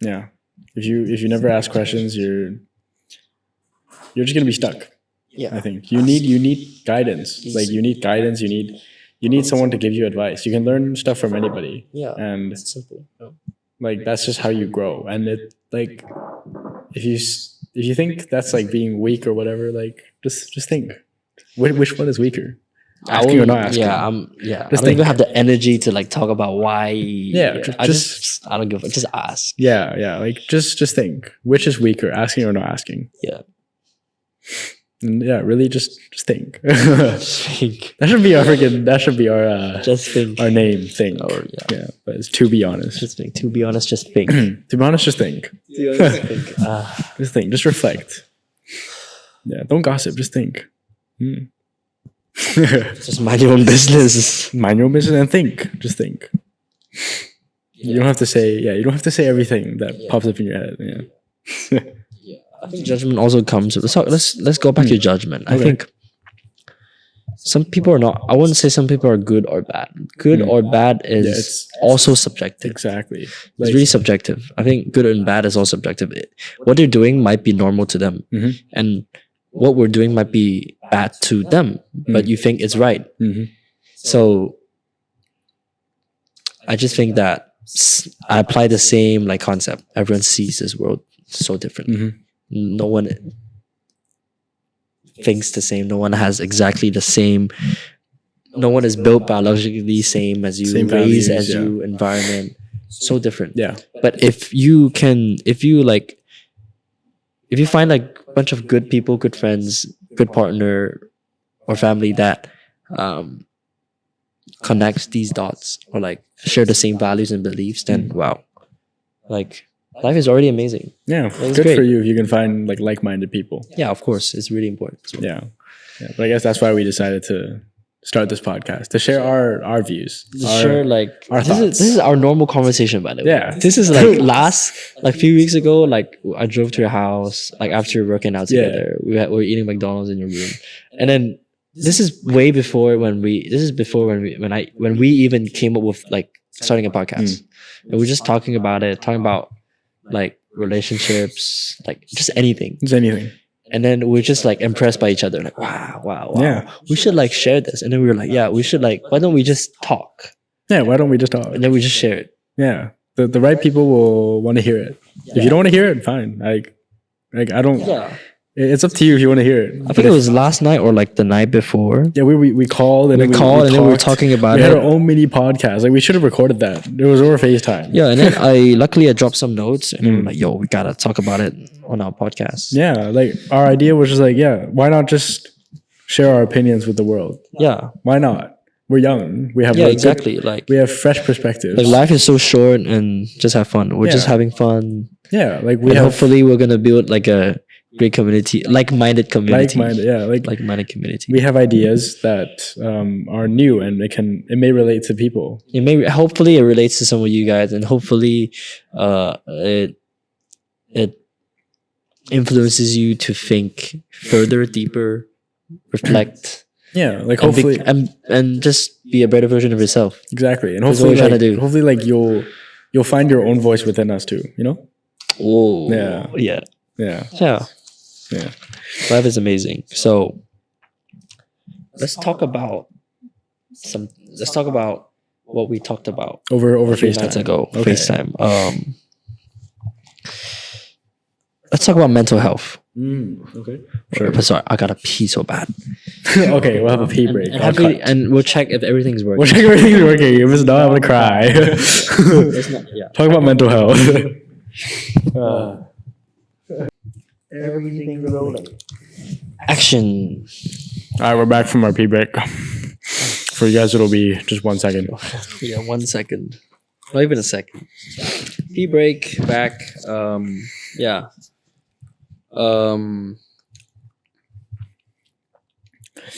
Yeah. If you never ask questions, you're just gonna be stuck. Yeah. I think you need guidance. Like, you need guidance. You need someone to give you advice. You can learn stuff from anybody. Yeah. And It's simple. like, that's just how you grow. And it, like, if you think that's like being weak or whatever, like, just think, which one is weaker, asking or not asking? Yeah, I Just don't even think. have the energy to, like, talk about why. Yeah, I don't give a, just ask. Yeah. Like, just think, which is weaker, asking or not asking? Yeah. And yeah, really, just think. Just think. That should be our Just think. our name. Think. Or, Yeah, but it's to be honest. Just think. To be honest, just think. To be honest, just think. think. Just think. Just reflect. Yeah, don't gossip. Just think. Just mind your own business. Mind your own business and think. Just think. You don't have to say. Yeah, you don't have to say everything that pops up in your head. Yeah. I think judgment also comes. Let's go back to judgment. I Okay. think some people are not. I wouldn't say some people are good or bad. Good or bad is it's- also subjective. Exactly. It's Like, really subjective. I think good and bad is all subjective. What they're doing might be normal to them, Mhm. and what we're doing might be bad to them, but you think it's right. Mhm. So I just think that I apply the same like concept. Everyone sees this world so different. Mhm. No one thinks the same. No one has exactly the same. No one is built biologically same as you, Same raised values, as yeah. you, environment. So different. Yeah. But if you find like a bunch of good people, good friends, good partner, or family that connects these dots or like share the same values and beliefs, then wow, like life is already amazing. Yeah. It's Good great. for you if you can find like like-minded people. Yeah, of course, it's really important. Yeah. Yeah. But I guess that's why we decided to start this podcast, to share our views. Sure, like our this is our normal conversation, by the way. Yeah. This is like a few weeks ago. Like I drove to your house, like after working out Yeah. together. We were eating McDonald's in your room, and then this is way before when we even came up with like starting a podcast. And we're just talking about like relationships, like just anything. It's anything. And then we're just like impressed by each other, like wow. Yeah. We should like share this. And then we were like, yeah, we should like, why don't we just talk? Yeah. Why don't we just talk? And then we just share it. Yeah. The right people will want to hear it. If you don't want to hear it, fine. Like I don't. Yeah. It's up to you if you want to hear it. I think it was last night or like the night before. Yeah, we called and We called and then we were talked. talking about We had it. our own mini podcast. Like we should have recorded that. It was over FaceTime. Yeah, and then luckily I dropped some notes and then we're like, yo, we gotta talk about it on our podcast. Yeah, like our idea was just like, yeah, why not just share our opinions with the world? Yeah. Why not? We're young. We have Yeah, like, exactly. Like we have fresh perspectives. like life is so short and just have fun. We're just Yeah. having fun. Yeah, like we And have hopefully we're gonna build like a great community, like-minded community. like-minded. Yeah, Like-minded community. we have ideas that are new and it may relate to people. Hopefully it relates to some of you guys, and hopefully it influences you to think further, deeper, reflect, Yeah, like and, hopefully and just be a better version of yourself. exactly, and That's what hopefully we're trying like, to do. hopefully like you'll find your own voice within us too. You know? Oh Yeah. yeah, Yeah, yeah. yeah. Life is amazing. So let's talk about what we talked about Over a few nights FaceTime ago. Okay. FaceTime. Let's talk about mental health. Okay. Sure. But sorry, I gotta pee so bad. Okay, we'll have a pee break. And, I'll cut. and we'll check if everything's working. We'll check everything's working. If it's not, I'm gonna cry. It's not, yeah. Talk about mental health. Everything's rolling. Action. All right, we're back from our pee break. For you guys, it'll be just 1 second. Yeah, 1 second. Not even a second. Pee break back. Yeah.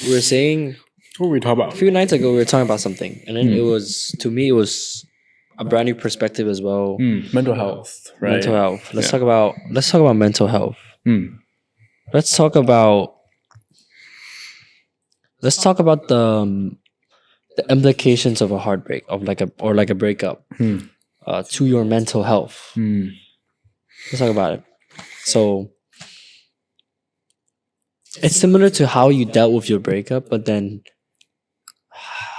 We were saying What were we talking a about? few nights ago we were talking about something, and then it was a brand new perspective as well. Mental health, right? Mental health. Let's Yeah. talk about mental health. Mm. Let's talk about the implications of a heartbreak, of like a breakup, to your mental health. Mm. Let's talk about it. So it's similar to how you dealt with your breakup, but then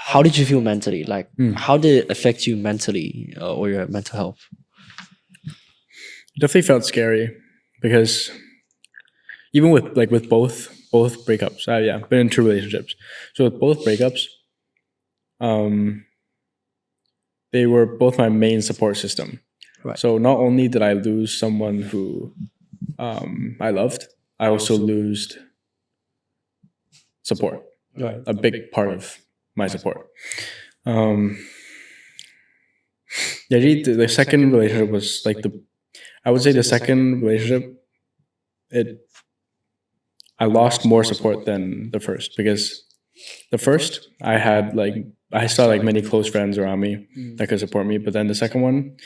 how did you feel mentally? Like, how did it affect you mentally, or your mental health? Definitely felt scary because even with both breakups, been in 2 relationships. So with both breakups, they were both my main support system. Right. So not only did I lose someone who I loved, I also lost support. Right. A big part of my support. The second relationship was like I would say the second relationship, I lost more support than the first, because the first I saw like many close friends around me that could support me, but then the second one,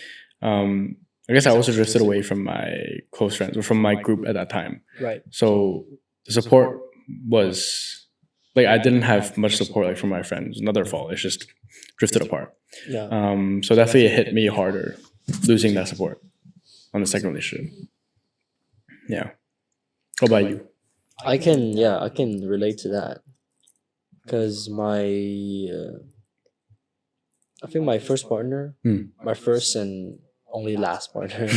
I guess I also drifted away from my close friends or from my group at that time. Right. So the support was like I didn't have much support like from my friends. Not their fault. It's just drifted apart. Yeah. So definitely it hit me harder losing that support on the second relationship. Yeah. How about you? I can relate to that because I think my first partner, my first and only last partner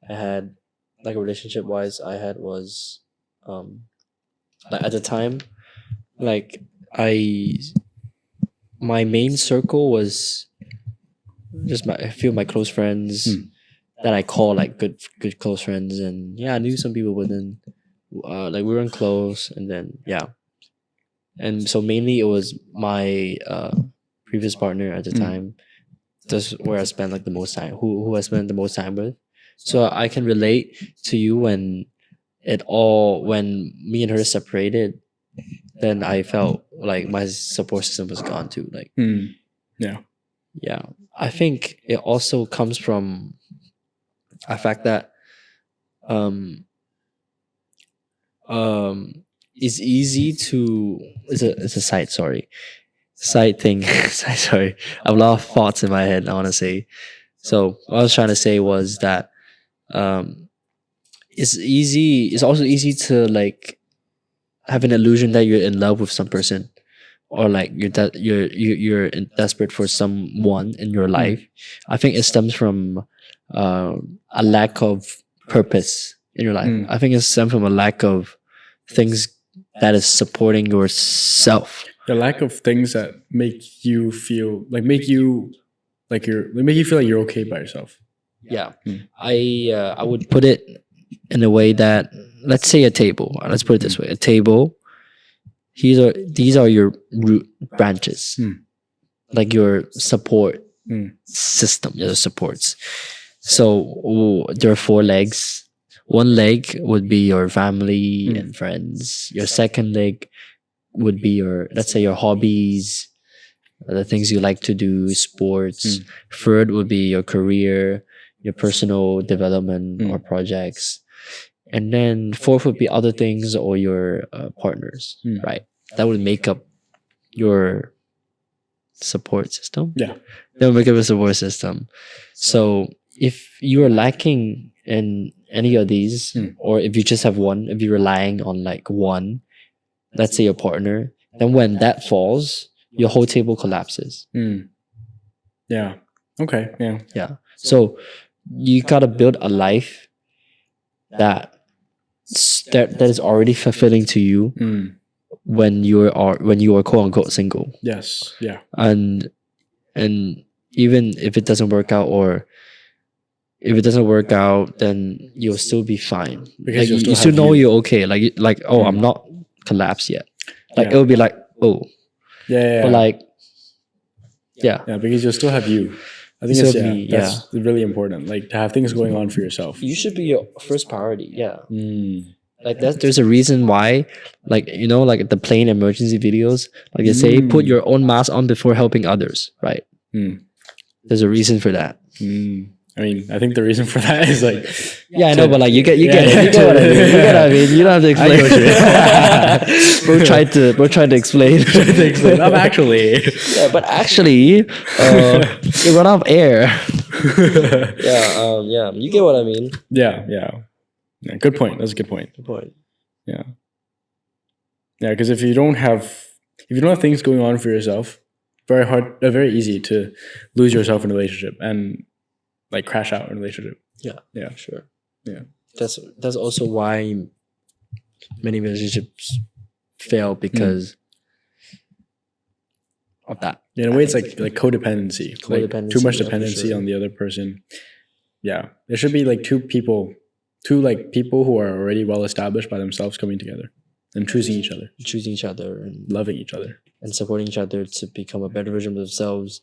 I had, like relationship wise, I had was, like at the time, like I my main circle was just a few of my close friends that I call like good close friends, and yeah, I knew some people, but then like we weren't close, and then yeah, and so mainly it was my previous partner at the time. That's where I spent like the most time. Who I spent the most time with. So I can relate to you when when me and her separated. Then I felt like my support system was gone too. Like Yeah. yeah, I think it also comes from a fact that it's easy to it's a side thing. Sorry, I have a lot of thoughts in my head I want to say. So what I was trying to say was that it's also easy to like have an illusion that you're in love with some person, or like you're desperate for someone in your life. I think it stems from a lack of purpose in your life. I think it stems from a lack of things that is supporting yourself. The lack of things that make you feel like make you feel like you're okay by yourself. Yeah, I would put it in a way that, let's say a table. Let's put it this way: a table. These are your root branches, like your support system, your supports. So there are 4 legs. One leg would be your family and friends. Your second leg would be your, let's say, your hobbies, the things you like to do, sports. Third would be your career, your personal development or projects. And then fourth would be other things or your partners, right? That would make up your support system. Yeah. That would make up a support system. So if you are lacking in any of these, or if you just have one, if you're relying on like one, let's say your partner, then when that falls, your whole table collapses. Yeah. Okay. Yeah. Yeah. So you gotta build a life that is already fulfilling to you when you are quote unquote single. Yes. Yeah. And even if it doesn't work out, or if it doesn't work out, then you'll still be fine. Because like you still know you're okay. Like oh, I'm not collapsed yet. Like it'll be like, oh. Yeah. But like yeah. Yeah, because you'll still have you. I think that's really important. Like to have things going on for yourself. You should be your first priority. Yeah. Like there's a reason why, like, you know, like the plane emergency videos, like they say, put your own mask on before helping others, right? There's a reason for that. I mean, I think the reason for that is like, yeah, I know, but like you get it. You get what I mean. You get what I mean. You don't have to explain. Bro tried to explain. I'm actually. Yeah, but actually, you run out of air. Yeah. You get what I mean. Yeah. Good point. That's a good point. Good point. Yeah. Yeah, because if you don't have things going on for yourself, very easy to lose yourself in a relationship and like crash out in a relationship. Yeah, sure. Yeah. That's also why many relationships fail, because of that. In a way, it's like codependency. Like too much dependency on the other person. Yeah. There should be like two people who are already well established by themselves coming together and choosing each other and loving each other and supporting each other to become a better version of themselves,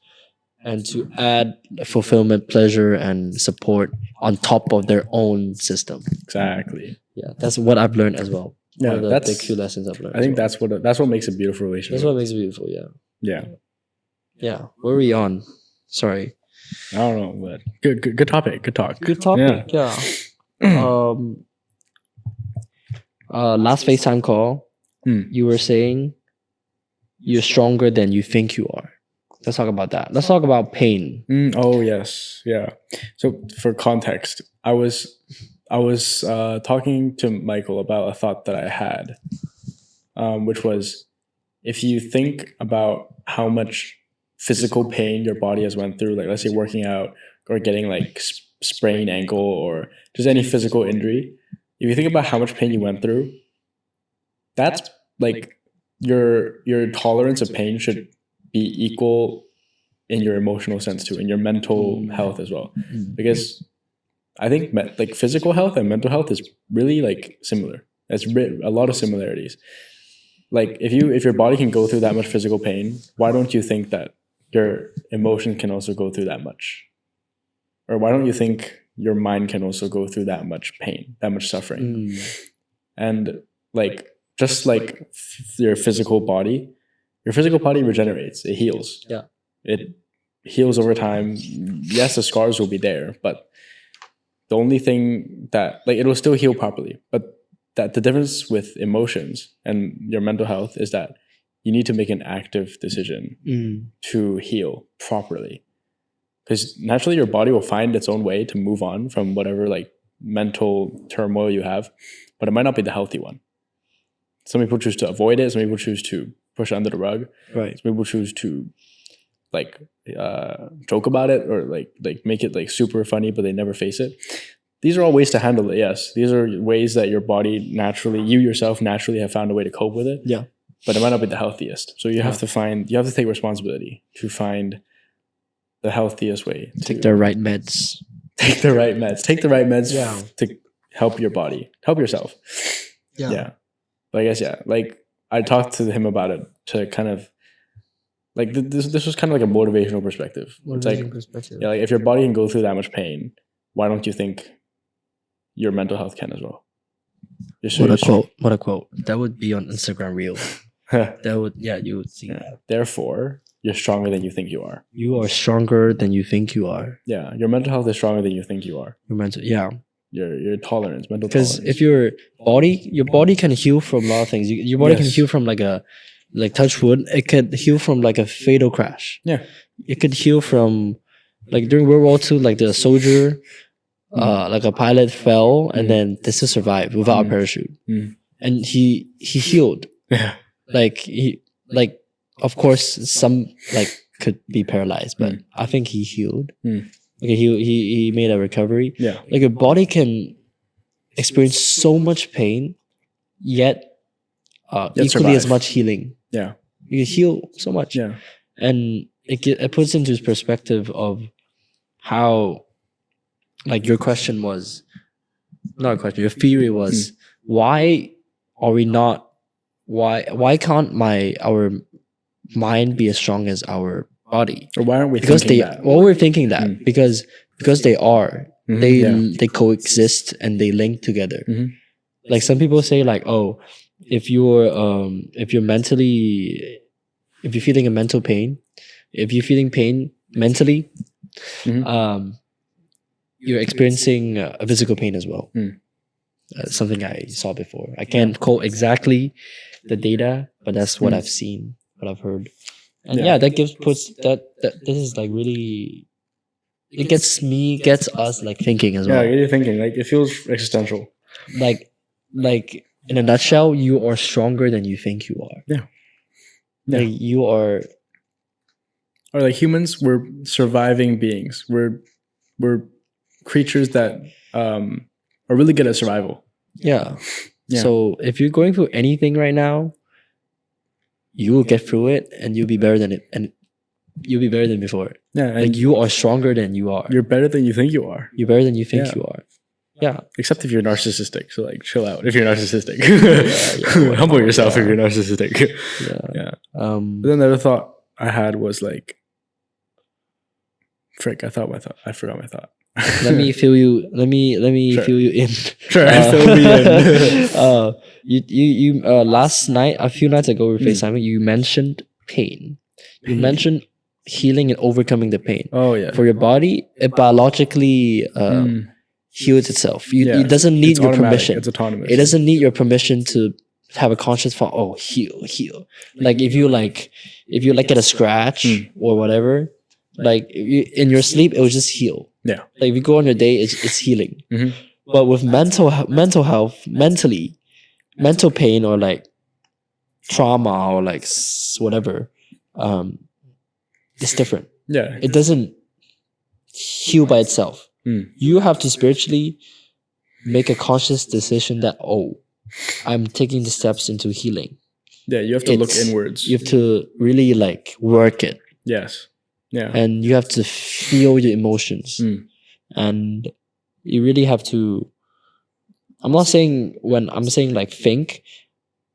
and to add fulfillment, pleasure, and support on top of their own system. Exactly. Yeah, that's what I've learned as well. Yeah, that's the big few lessons I've learned. I think that's what makes a beautiful relationship. That's what makes it beautiful. Yeah. Yeah. Where are we on? Sorry. I don't know, but good topic. Good talk. Good topic. Yeah. Last FaceTime call. You were saying you're stronger than you think you are. Let's talk about that. Let's talk about pain. Oh yes, yeah. So for context, I was talking to Michael about a thought that I had, which was, if you think about how much physical pain your body has went through, like let's say working out or getting like sprained ankle or just any physical injury, if you think about how much pain you went through, that's like your tolerance of pain should be equal in your emotional sense too, in your mental health as well, because I think like physical health and mental health is really like similar. There's a lot of similarities. Like if your body can go through that much physical pain, why don't you think that your emotion can also go through that much? Or why don't you think your mind can also go through that much pain, that much suffering? And like just like your physical body regenerates, it heals. Yeah. It heals over time. Yes, the scars will be there, but the only thing that like it will still heal properly. But that the difference with emotions and your mental health is that you need to make an active decision to heal properly. Because naturally your body will find its own way to move on from whatever like mental turmoil you have, but it might not be the healthy one. Some people choose to avoid it. Some people choose to push it under the rug. Right. Some people choose to like joke about it or like make it like super funny, but they never face it. These are all ways to handle it. Yes, these are ways that your body naturally, you yourself naturally have found a way to cope with it. Yeah. But it might not be the healthiest. So you have to take responsibility to find the healthiest way. Take the right meds. Take the right meds. Take the right meds to help your body, help yourself. Yeah. But I guess like I talked to him about it to kind of like this was kind of like a motivational perspective. It's like like if your body can go through that much pain, why don't you think your mental health can as well? What a quote. That would be on Instagram Reel. That would you would see that. Therefore, you're stronger than you think you are. You are stronger than you think you are. Yeah, your mental health is stronger than you think you are. Your mental Your tolerance, mental because tolerance. if your body can heal from a lot of things. Your body can heal from like touch wood, it could heal from like a fatal crash. Yeah. It could heal from like during World War II, like the soldier, like a pilot fell and then this to survive without a parachute. And he healed. Yeah. Like of course some like could be paralyzed, but I think he healed. Okay, he made a recovery. Yeah. Like your body can experience so much pain, yet equally survive. as much healing. Yeah. You can heal so much. Yeah. And it puts into perspective of how, like your question was, not a question, your theory was, why are we not, why can't our mind be as strong as our body? Or why aren't we Because thinking they, that? well, we're thinking that because they are, Mhm. they coexist and they link together. Mhm. Like some people say like, oh, if you're feeling a mental pain, if you're feeling pain mentally, you're experiencing a physical pain as well. Something I saw before. I can't quote exactly the data, but that's what I've seen, what I've heard. And that this is like really, it gets us like thinking as well. Yeah, you're thinking. Like it feels existential. Like in a nutshell, you are stronger than you think you are. Yeah. Like you are. Or like humans, we're surviving beings. We're creatures that are really good at survival. Yeah. So if you're going through anything right now, you will get through it and you'll be better than it, and you'll be better than before. Yeah. And Like you are stronger than you are. you're better than you think you are. You're better than you think you are. Yeah. Except if you're narcissistic. So like chill out if you're narcissistic. Humble yourself if you're narcissistic. Yeah. But then the other thought I had was like, frick, I forgot my thought. Let me fill you. Let me Sure. fill you in. Sure, fill me in. You last night, a few nights ago, we were FaceTiming. You mentioned pain. You mentioned healing and overcoming the pain. Oh yeah. For your body, it biologically heals itself. It doesn't need It's your automatic. permission. It's autonomous. It doesn't need your permission to have a conscious thought. Oh, heal. Like if you get a scratch or whatever, like in your sleep, it will just heal. Yeah. Like if you go on your day, it's healing. Mhm. But with mental health, mental pain or like trauma or like whatever, it's different. Yeah. It doesn't heal by itself. You have to spiritually make a conscious decision that, oh, I'm taking the steps into healing. Yeah, you have to look inwards. You have to really like work it. Yes. Yeah. And you have to feel your emotions. And you really have to, I'm not saying when I'm saying like think,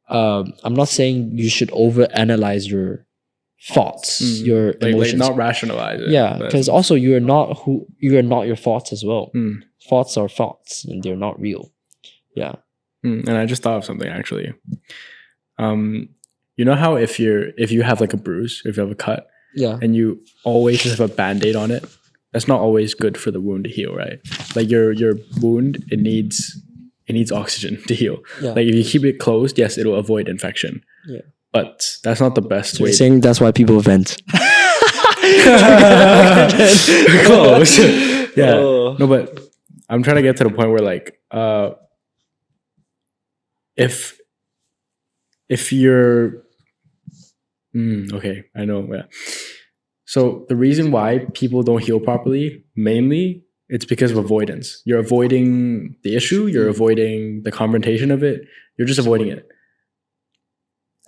I'm not saying you should overanalyze your thoughts, your emotions. Like not rationalize it. Yeah, because also you are not your thoughts as well. Thoughts are thoughts and they're not real. Yeah. And I just thought of something actually. You know how if you have like a bruise, if you have a cut, and you always just have a band-aid on it, that's not always good for the wound to heal, right? Like your wound, it needs oxygen to heal. Yeah. Like if you keep it closed, yes, it'll avoid infection. Yeah. But that's not the best way. You're saying that's why people vent. Close. Yeah. Oh. No, but I'm trying to get to the point where like if you're okay, I know. Yeah. So the reason why people don't heal properly, mainly, it's because of avoidance. You're avoiding the issue. You're avoiding the confrontation of it. You're just avoiding it.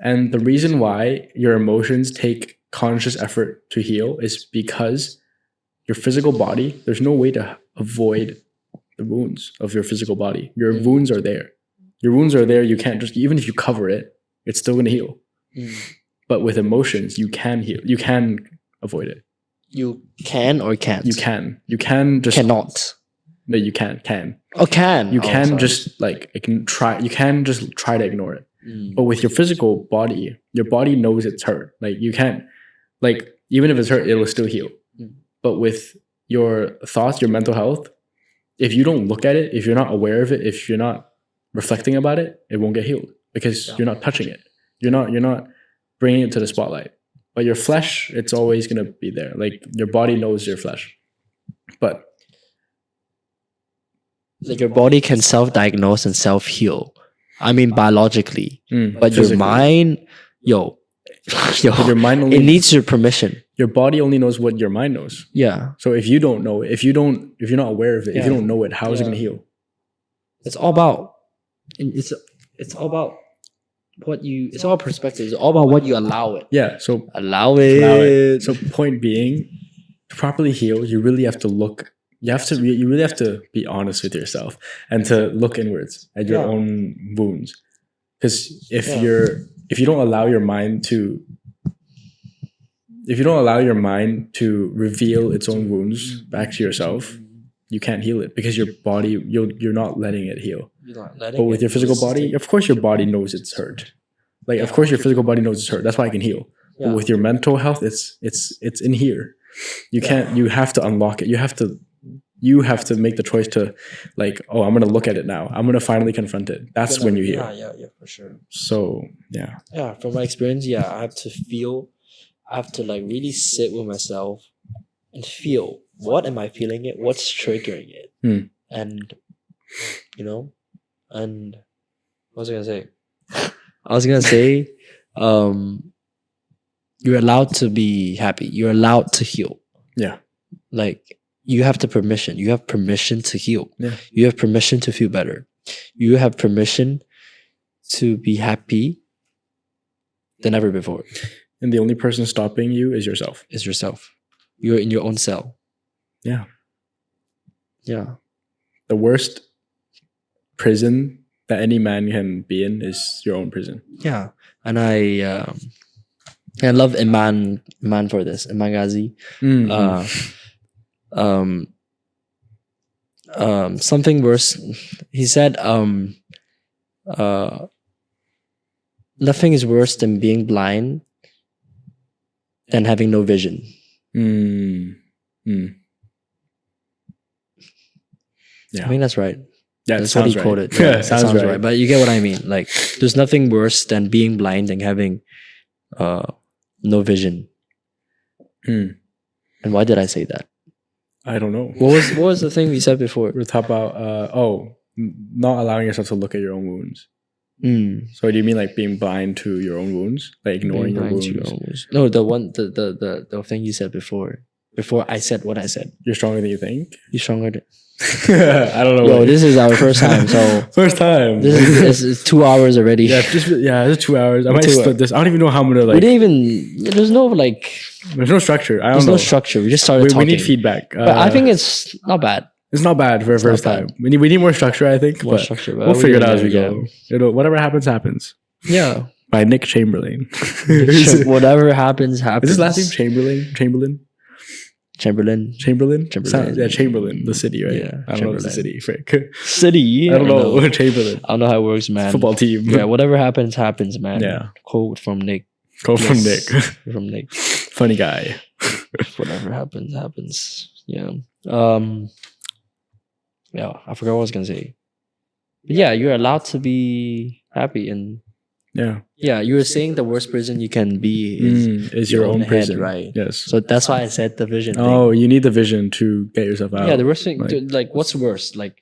And the reason why your emotions take conscious effort to heal is because your physical body, there's no way to avoid the wounds of your physical body. Your wounds are there. Your wounds are there. You can't just, even if you cover it, it's still going to heal. But with emotions, you can heal. You can avoid it. You can or can't? You can. You can just... Cannot. No, you can. Oh, can. You can just like, it can try. You can just try to ignore it. But with your physical body, your body knows it's hurt. Like you can't, like even if it's hurt, it will still heal. But with your thoughts, your mental health, if you don't look at it, if you're not aware of it, if you're not reflecting about it, it won't get healed because you're not touching it. You're not bringing it to the spotlight. But your flesh, it's always going to be there. Like your body knows your flesh. But like your body can self-diagnose and self-heal. I mean biologically. But physically. Your mind, your mind only, it needs your permission. Your body only knows what your mind knows. Yeah. So if you don't know it, if you're not aware of it, if you don't know it, how is it going to heal? It's all about it's all about it's all perspective. It's all about what you allow it. Yeah. So allow it. So point being, to properly heal, you really have to look. You really have to be honest with yourself and to look inwards at your own wounds. Because if you don't allow your mind to reveal its own wounds back to yourself, you can't heal it because your body, you're not letting it heal. But with your physical body, of course your body knows it's hurt. Like of course your physical body knows it's hurt. That's why I can heal. But with your mental health, it's in here. You can't. You have to unlock it. You have to make the choice to, like, oh, I'm going to look at it now. I'm going to finally confront it. That's when you heal. Yeah, for sure. So, yeah. Yeah, from my experience, I have to like really sit with myself and feel, what am I feeling it? What's triggering it? And, and what was I going to say? I was going to say, you're allowed to be happy. You're allowed to heal. Yeah. Like, you have the permission. You have permission to heal. Yeah. You have permission to feel better. You have permission to be happy than ever before. And the only person stopping you is yourself. You're in your own cell. Yeah. Yeah. The worst prison that any man can be in is your own prison. Yeah. And I love Iman for this. Iman Ghazi. Something worse. He said, nothing is worse than being blind than having no vision. Yeah. I think that's right. Yeah, That's what he right. quoted. Yeah, it sounds right. But you get what I mean. Like, there's nothing worse than being blind and having no vision. Hmm. And why did I say that? I don't know. What was the thing we said before? We're talking about not allowing yourself to look at your own wounds. Mm. So do you mean like being blind to your own wounds, like ignoring your wounds? No, the thing you said before. Before I said what I said. You're stronger than you think. You're stronger than. I don't know. Yo, this is our first time, so first time. This is 2 hours already. Yeah, it's 2 hours. I might split this. I don't even know how I'm gonna like. We didn't even. There's no like. There's no structure. I don't know. There's no structure. We just started talking. We need feedback. But I think it's not bad. It's not bad for a first time. We need more structure. I think. More structure. We'll figure it out as we go. Whatever happens, happens. Yeah. By Nick Chamberlain. Whatever happens, happens. Is his last name Chamberlain? Chamberlain. Yeah, Chamberlain, the city, right? Yeah, I don't know if it's the city. Frick. City. I don't know. Chamberlain. I don't know how it works, man. Football team. Yeah, whatever happens, man. Yeah. Quote from Nick. From Nick. From Nick. Funny guy. Whatever happens. Yeah. Yeah, I forgot what I was gonna say. But yeah, you're allowed to be happy and. Yeah, you were saying the worst prison you can be is your own prison, head, right? Yes. So that's why I said the vision. Oh, you need the vision to get yourself out. Yeah, the worst thing, like what's worse? Like,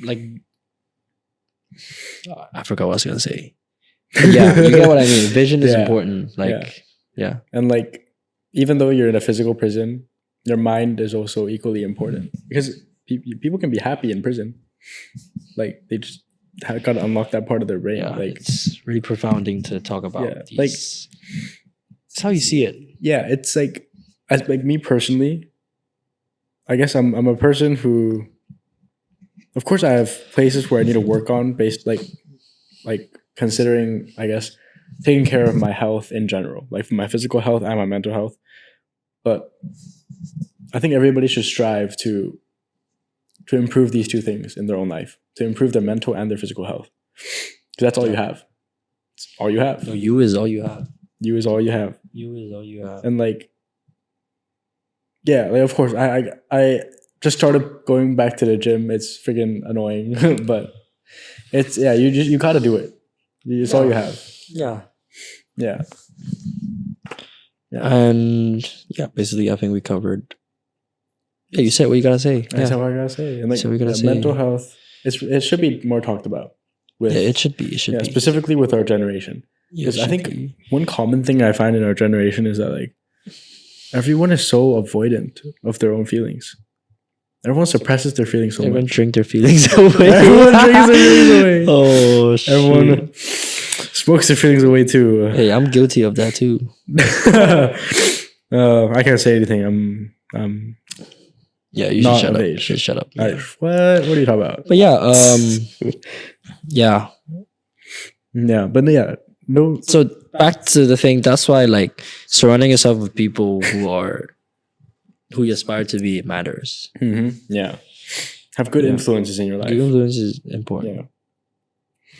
I forgot what I was gonna say. But yeah, you get what I mean. Vision is important. Like, yeah, and like, even though you're in a physical prison, your mind is also equally important because people can be happy in prison. Like they just. Got to unlock that part of their brain. Yeah, like it's really profounding to talk about. Yeah, these. like it's how you see it. Yeah, it's like as like me personally. I guess I'm a person who, of course, I have places where I need to work on based like considering I guess taking care of my health in general, like for my physical health and my mental health. But I think everybody should strive to improve these two things in their own life. To improve their mental and their physical health. Because that's all you have. It's all you have. No, you is all you have. You is all you have. You is all you have. And like, yeah, like of course, I just started going back to the gym. It's freaking annoying, but it's you gotta do it. It's all you have. Yeah. Yeah. And yeah, basically, I think we covered. Yeah, you said what you gotta say. I said what I gotta say. And like, what we gotta say. Mental health. It should be more talked about. It should be. It should be. Specifically with our generation. Because I think one common thing I find in our generation is that like everyone is so avoidant of their own feelings. Everyone suppresses their feelings so Everyone much. drink their feelings away. Everyone drinks their feelings away. Oh shit. Everyone smokes their feelings away too. Hey, I'm guilty of that too. I can't say anything. I'm yeah, you should shut up. You should shut up. Yeah. What are you talking about? But yeah, yeah. Yeah, but yeah, no. So back to the thing. That's why, like, surrounding yourself with people who you aspire to be matters. Mm-hmm. Yeah, have good influences in your life. Good influence is important. Yeah.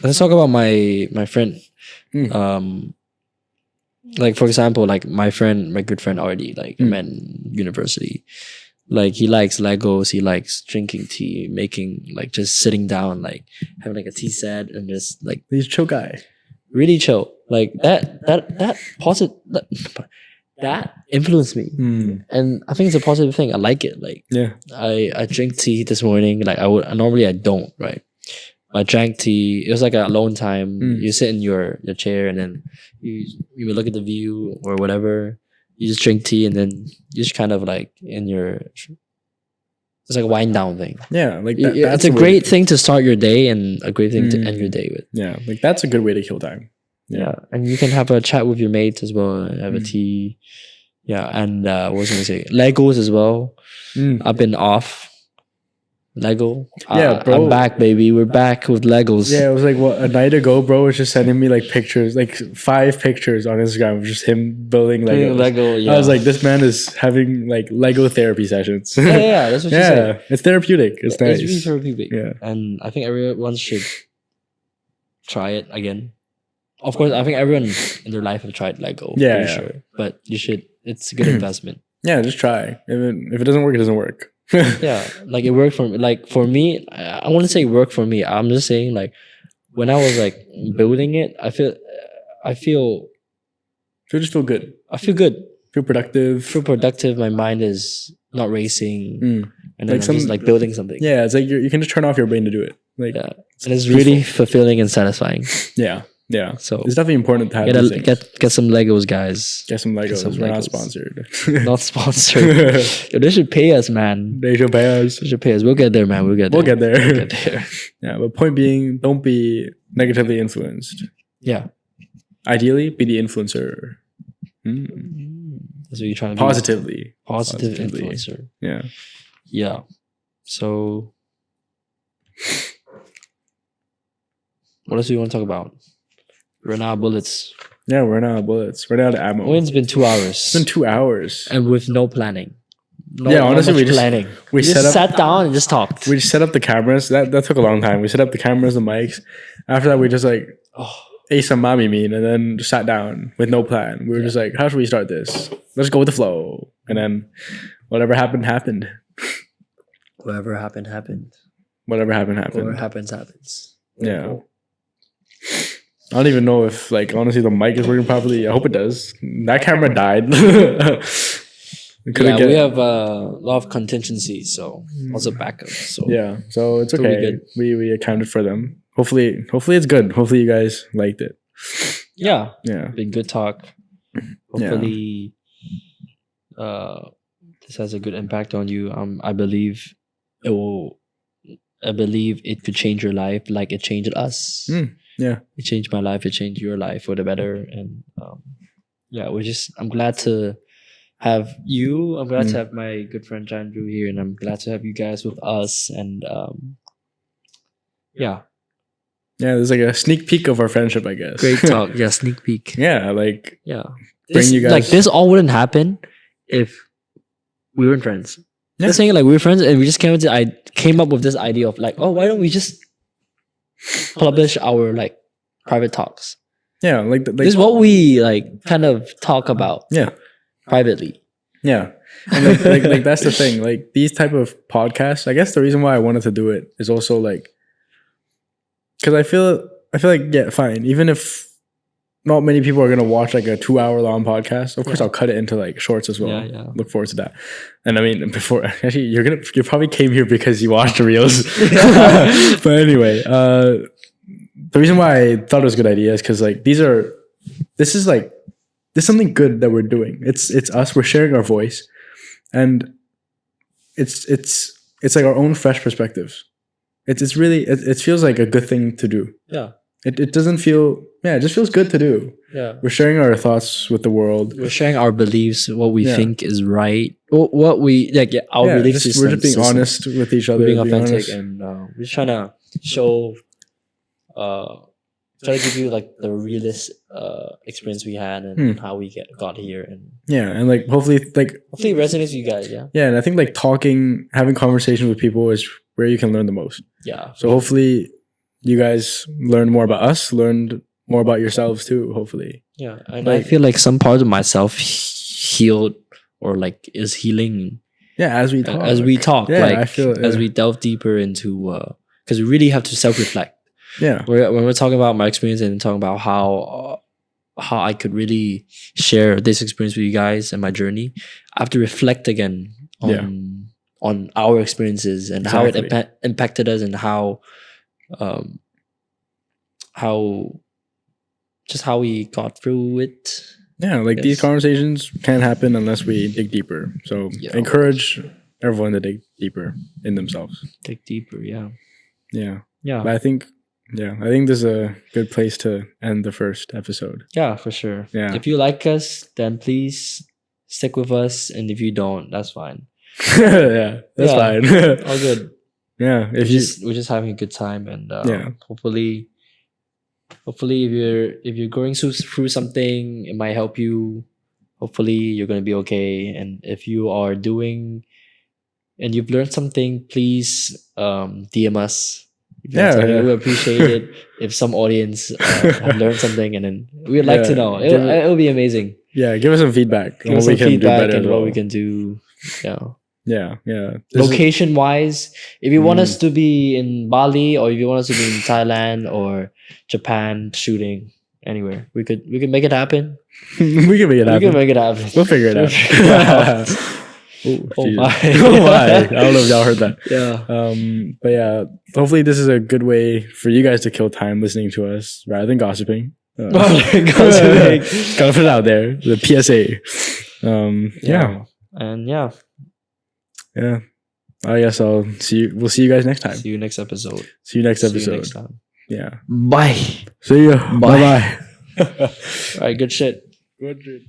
Let's talk about my friend. Like for example, like my good friend already, like met in university. Like he likes Legos, he likes drinking tea, making like just sitting down, like having like a tea set and just like he's a chill guy. Really chill. Like that influenced me. And I think it's a positive thing. I like it. Like I drink tea this morning. Like normally I don't, right? I drank tea. It was like a alone time. You sit in your chair and then you look at the view or whatever. You just drink tea and then you just kind of like it's like a wind down thing. Yeah, like it's a great thing to start your day and a great thing to end your day with. Yeah, like that's a good way to kill time. Yeah, and you can have a chat with your mates as well. Have a tea. Yeah, and what was I gonna say? Legos as well. I've been off Lego. Yeah, bro. I'm back, baby. We're back with Legos. Yeah, it was like a night ago, bro was just sending me like pictures, like 5 pictures on Instagram of just him building Legos. Lego, yeah. I was like, this man is having like Lego therapy sessions. Yeah, that's what you say. It's therapeutic. It's nice. It's really therapeutic. Yeah. And I think everyone should try it again. Of course, I think everyone in their life have tried Lego. Yeah. Sure. But you should. It's a good investment. Yeah, just try. If it doesn't work, it doesn't work. Yeah, like it worked for me. Like for me, I wouldn't say it worked for me. I'm just saying like when I was like building it, I feel just feel good. I feel good. Feel productive. Feel productive. My mind is not racing, and then Like I'm just like building something. Yeah, it's like you can just turn off your brain to do it. Like Yeah, and it's really fulfilling and satisfying. yeah. So It's definitely important to have these things. get some Legos, guys. Get some Legos. some We're not Legos. sponsored. Not sponsored. Yo, they should pay us, man. They should pay us. They should pay us. We'll get there, man. We'll get there. We'll get there. We'll get there. Yeah, but point being, don't be negatively influenced. Yeah. Ideally, be the influencer. Mm. That's what you're trying to Positively. be. Positive Positively. influencer. Yeah. Yeah. So, what else do you want to talk about? We're out of bullets. Yeah, we're out of bullets. We're out of ammo. It's been 2 hours. It's been 2 hours. And with no planning. Yeah, honestly, not much we just- planning. we just set up- sat down and just talked. We just set up the cameras. That took a long time. We set up the cameras, the mics. After that, we just like ate some mommy meat and then just sat down with no plan. We were just like, how should we start this? Let's go with the flow. And then whatever happened, happened. Whatever happened, happened. Whatever happened, happened. Whatever happens, happens. Yeah. I don't even know if, like, honestly, the mic is working properly. I hope it does. That camera died. Yeah, we have a lot of contingencies, so also backup. So Yeah, so it's It'll be okay. good. We accounted for them. Hopefully it's good. Hopefully you guys liked it. yeah, Yeah. been good talk. Hopefully, this has a good impact on you. I believe it will. I believe it could change your life like it changed us. Yeah. It changed my life. It changed your life for the better. And yeah, I'm glad to have you. I'm glad to have my good friend Jandrew here, and I'm glad to have you guys with us. And yeah, Yeah, there's like a sneak peek of our friendship, I guess. great talk. Yeah, sneak peek. Yeah, like Yeah, Bring you guys- like this all wouldn't happen if we weren't friends. Yeah. Just saying, like we were friends, and we just came up with this idea of like, oh, why don't we just publish our like private talks? yeah, like This is what we like kind of talk about yeah. privately. Yeah. And like that's the thing. Like these type of podcasts, I guess the reason why I wanted to do it is also like because I feel like yeah, fine. Even if not many people are gonna watch like a 2-hour long podcast, of course I'll cut it into like shorts as well. Yeah, yeah. Look forward to that. And I mean before actually you probably came here because you watched the reels. But anyway, the reason why I thought it was a good idea is because like this is something good that we're doing. It's us. We're sharing our voice, and it's like our own fresh perspectives. It's really it feels like a good thing to do. Yeah, It doesn't feel it just feels good to do. yeah. We're sharing our thoughts with the world. We're sharing our beliefs, what we Yeah. think is right, what we like. Yeah, our belief we're systems. just being honest with each other. We're being being authentic, honest. and we're just trying to show, try to give you like the realist experience we had and how we got here, and Yeah, and like hopefully hopefully it resonates with you guys. Yeah, and I think like having conversations with people is where you can learn the most. yeah. So hopefully you guys learned more about us, learned more about yourselves too, hopefully. Yeah, and I feel like some part of myself healed or like is healing Yeah, as we talk. Yeah, like I feel as we delve deeper into because we really have to self-reflect. Yeah. When we're talking about my experience and talking about how I could really share this experience with you guys and my journey, I have to reflect again on our experiences and how it impacted us and how we got through it. Yeah, like Yes. these conversations can't happen unless we dig deeper. So Yeah. encourage everyone to dig deeper in themselves. Dig deeper, yeah. Yeah. Yeah. But I think this is a good place to end the first episode. Yeah, for sure. Yeah. If you like us, then please stick with us. And if you don't, that's fine. Yeah, that's Yeah. fine. All good. Yeah. We're just having a good time, and hopefully if you're going through something, it might help you. Hopefully you're gonna be okay. And if you are doing and you've learned something, please DM us. If you learned something, we would appreciate it if some audience have learned something, and then we'd like to know. It'll be amazing. Yeah, give us some feedback on Give us what we some can do feedback better and as what well. we can do. Yeah. Yeah. Location wise, if you want us to be in Bali or if you want us to be in Thailand or Japan shooting anywhere, we could make it happen. We can make it happen. We can make it happen. We'll figure it out. Oh my. Oh my. I don't know if y'all heard that. Yeah. But yeah, hopefully this is a good way for you guys to kill time listening to us rather than gossiping. Gossiping. Gotta put it out there. The PSA. Yeah. And yeah. Yeah. I guess we'll see you guys next time. See you next episode. See you next episode. See you next time. Yeah. Bye. See ya. Bye bye. All right, good shit. Good shit.